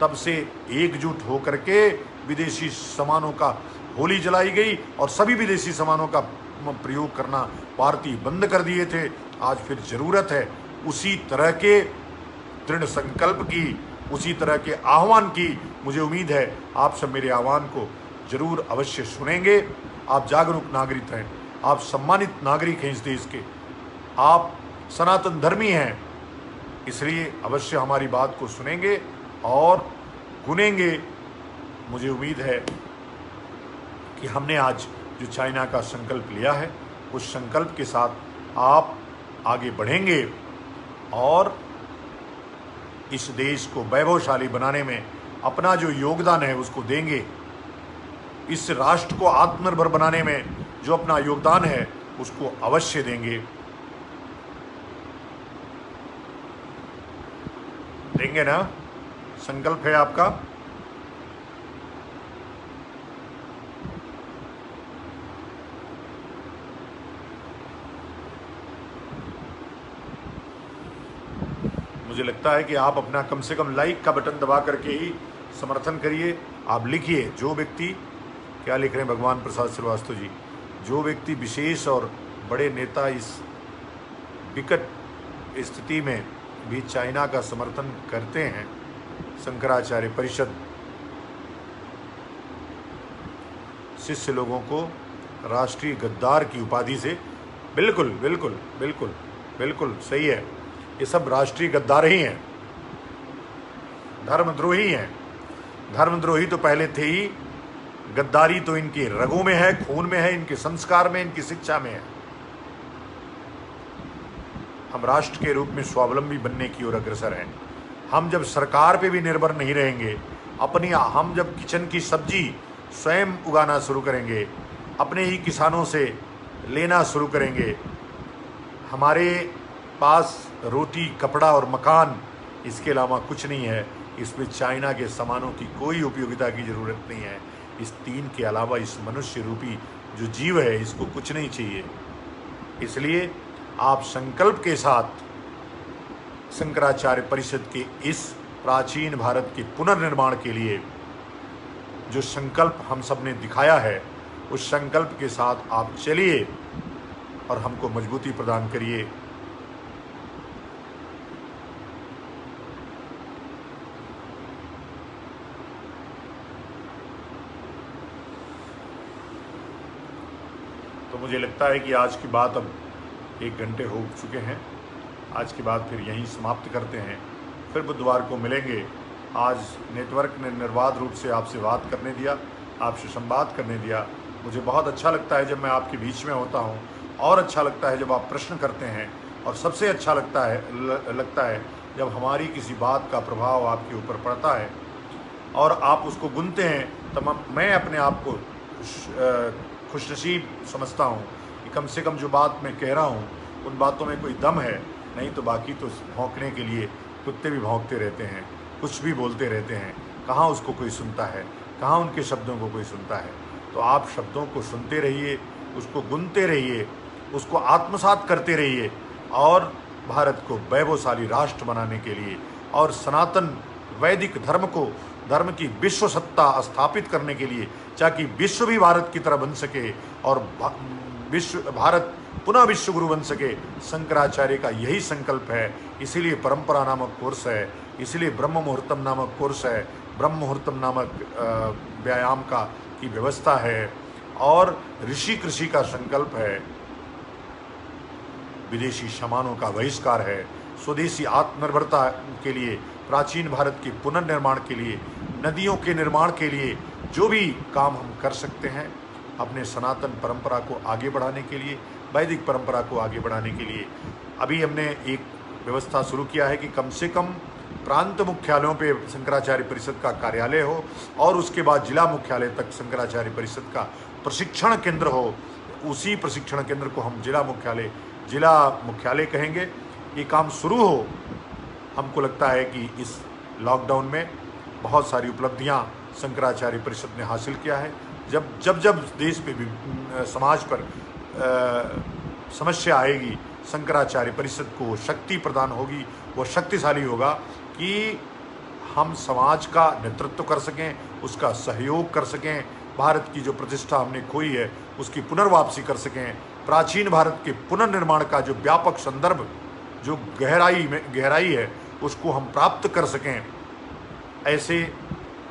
तब से एकजुट होकर के विदेशी सामानों का होली जलाई गई और सभी विदेशी सामानों का प्रयोग करना भारतीय बंद कर दिए थे। आज फिर जरूरत है उसी तरह के दृढ़ संकल्प की, उसी तरह के आह्वान की। मुझे उम्मीद है आप सब मेरे आह्वान को जरूर अवश्य सुनेंगे। आप जागरूक नागरिक हैं, आप सम्मानित नागरिक हैं इस देश के, आप सनातन धर्मी हैं, इसलिए अवश्य हमारी बात को सुनेंगे और गुनेंगे। मुझे उम्मीद है कि हमने आज जो चाइना का संकल्प लिया है, उस संकल्प के साथ आप आगे बढ़ेंगे और इस देश को वैभवशाली बनाने में अपना जो योगदान है उसको देंगे। इस राष्ट्र को आत्मनिर्भर बनाने में जो अपना योगदान है उसको अवश्य देंगे। देंगे ना? संकल्प है आपका? मुझे लगता है कि आप अपना कम से कम लाइक का बटन दबा करके ही समर्थन करिए। आप लिखिए, जो व्यक्ति, क्या लिख रहे हैं भगवान प्रसाद श्रीवास्तव जी, जो व्यक्ति विशेष और बड़े नेता इस विकट स्थिति में भी चाइना का समर्थन करते हैं, शंकराचार्य परिषद शिष्य लोगों को राष्ट्रीय गद्दार की उपाधि से, बिल्कुल बिल्कुल बिल्कुल बिल्कुल सही है, ये सब राष्ट्रीय गद्दार ही हैं, धर्मद्रोही हैं। धर्मद्रोही तो पहले थे ही, गद्दारी तो इनके रगों में है, खून में है, इनके संस्कार में, इनकी शिक्षा में है। हम राष्ट्र के रूप में स्वावलंबी बनने की ओर अग्रसर हैं। हम जब सरकार पे भी निर्भर नहीं रहेंगे, हम जब किचन की सब्जी स्वयं उगाना शुरू करेंगे, अपने ही किसानों से लेना शुरू करेंगे, हमारे पास रोटी, कपड़ा और मकान, इसके अलावा कुछ नहीं है, इसमें चाइना के सामानों की कोई उपयोगिता की ज़रूरत नहीं है। इस तीन के अलावा इस मनुष्य रूपी जो जीव है, इसको कुछ नहीं चाहिए। इसलिए आप संकल्प के साथ शंकराचार्य परिषद के इस प्राचीन भारत के पुनर्निर्माण के लिए जो संकल्प हम सब ने दिखाया है, उस संकल्प के साथ आप चलिए और हमको मजबूती प्रदान करिए। तो मुझे लगता है कि आज की बात, अब 1 घंटे हो चुके हैं, आज की बात फिर यहीं समाप्त करते हैं। फिर बुधवार को मिलेंगे। आज नेटवर्क ने निर्बाध रूप से आपसे बात करने दिया, आपसे संवाद करने दिया। मुझे बहुत अच्छा लगता है जब मैं आपके बीच में होता हूँ, और अच्छा लगता है जब आप प्रश्न करते हैं, और सबसे अच्छा लगता है जब हमारी किसी बात का प्रभाव आपके ऊपर पड़ता है और आप उसको गुनते हैं। तब मैं अपने आप को खुशनसीब समझता हूँ कि कम से कम जो बात मैं कह रहा हूँ उन बातों में कोई दम है, नहीं तो बाकी तो भौंकने के लिए कुत्ते भी भौंकते रहते हैं, कुछ भी बोलते रहते हैं। कहाँ उसको कोई सुनता है, कहाँ उनके शब्दों को कोई सुनता है। तो आप शब्दों को सुनते रहिए, उसको गुनते रहिए, उसको आत्मसात करते रहिए, और भारत को वैभवशाली राष्ट्र बनाने के लिए और सनातन वैदिक धर्म की विश्व सत्ता स्थापित करने के लिए, ताकि विश्व भी भारत की तरह बन सके और भारत पुनः विश्व गुरु बन सके। शंकराचार्य का यही संकल्प है। इसीलिए परंपरा नामक कोर्स है, इसीलिए ब्रह्म मुहूर्तम नामक कोर्स है, ब्रह्म मुहूर्तम नामक व्यायाम की व्यवस्था है, और ऋषि कृषि का संकल्प है, विदेशी सामानों का बहिष्कार है, स्वदेशी आत्मनिर्भरता के लिए, प्राचीन भारत के पुनर्निर्माण के लिए, नदियों के निर्माण के लिए जो भी काम हम कर सकते हैं, अपने सनातन परंपरा को आगे बढ़ाने के लिए, वैदिक परंपरा को आगे बढ़ाने के लिए। अभी हमने एक व्यवस्था शुरू किया है कि कम से कम प्रांत मुख्यालयों पे शंकराचार्य परिषद का कार्यालय हो, और उसके बाद जिला मुख्यालय तक शंकराचार्य परिषद का प्रशिक्षण केंद्र हो। उसी प्रशिक्षण केंद्र को हम जिला मुख्यालय कहेंगे। ये काम शुरू हो। हमको लगता है कि इस लॉकडाउन में बहुत सारी उपलब्धियां शंकराचार्य परिषद ने हासिल किया है। जब देश पे समाज पर समस्या आएगी, शंकराचार्य परिषद को शक्ति प्रदान होगी, वो शक्तिशाली होगा कि हम समाज का नेतृत्व कर सकें, उसका सहयोग कर सकें, भारत की जो प्रतिष्ठा हमने खोई है उसकी पुनर्वापसी कर सकें, प्राचीन भारत के पुनर्निर्माण का जो व्यापक संदर्भ, जो गहराई है, उसको हम प्राप्त कर सकें। ऐसे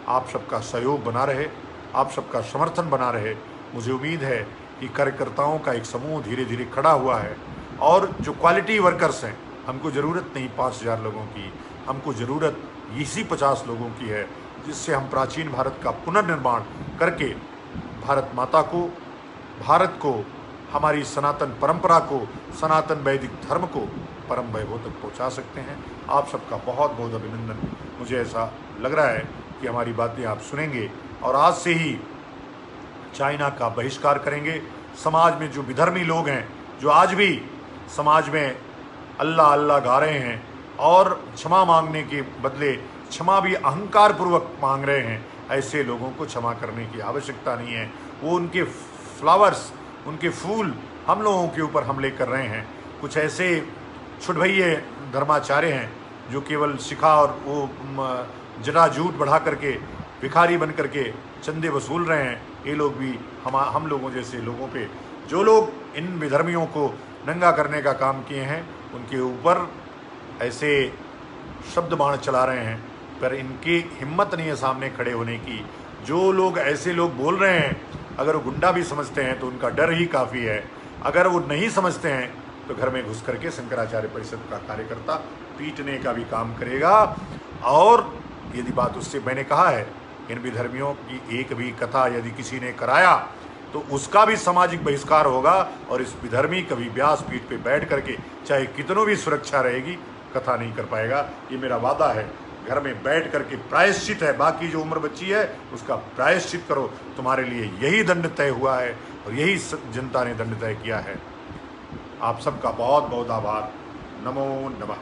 आप सबका सहयोग बना रहे, आप सबका समर्थन बना रहे। मुझे उम्मीद है कि कार्यकर्ताओं का एक समूह धीरे धीरे खड़ा हुआ है, और जो क्वालिटी वर्कर्स हैं, हमको ज़रूरत नहीं 5000 लोगों की, हमको ज़रूरत इसी 50 लोगों की है, जिससे हम प्राचीन भारत का पुनर्निर्माण करके भारत माता को, भारत को, हमारी सनातन परंपरा को, सनातन वैदिक धर्म को परम वैभव तक पहुंचा सकते हैं। आप सबका बहुत बहुत अभिनंदन। मुझे ऐसा लग रहा है कि हमारी बातें आप सुनेंगे और आज से ही चाइना का बहिष्कार करेंगे। समाज में जो विधर्मी लोग हैं, जो आज भी समाज में अल्लाह अल्लाह गा रहे हैं और क्षमा मांगने के बदले क्षमा भी अहंकार पूर्वक मांग रहे हैं, ऐसे लोगों को क्षमा करने की आवश्यकता नहीं है। वो उनके फ्लावर्स, उनके फूल हम लोगों के ऊपर हमले कर रहे हैं। कुछ ऐसे छुटभैये धर्माचार्य हैं जो केवल शिखा और वो जटा जूट बढ़ा करके भिखारी बन करके चंदे वसूल रहे हैं। ये लोग भी हम लोगों जैसे लोगों पे, जो लोग इन विधर्मियों को नंगा करने का काम किए हैं, उनके ऊपर ऐसे शब्द बाण चला रहे हैं, पर इनकी हिम्मत नहीं है सामने खड़े होने की। जो लोग ऐसे लोग बोल रहे हैं, अगर वो गुंडा भी समझते हैं तो उनका डर ही काफ़ी है। अगर वो नहीं समझते हैं तो घर में घुस करके शंकराचार्य परिषद का कार्यकर्ता पीटने का भी काम करेगा। और यदि बात उससे, मैंने कहा है, इन विधर्मियों की एक भी कथा यदि किसी ने कराया तो उसका भी सामाजिक बहिष्कार होगा, और इस विधर्मी कभी व्यासपीठ पे बैठ करके चाहे कितनों भी सुरक्षा रहेगी, कथा नहीं कर पाएगा। ये मेरा वादा है। घर में बैठ करके प्रायश्चित है, बाकी जो उम्र बची है उसका प्रायश्चित करो। तुम्हारे लिए यही दंड तय हुआ है और यही जनता ने दंड तय किया है। आप सबका बहुत बहुत आभार। नमो नमः।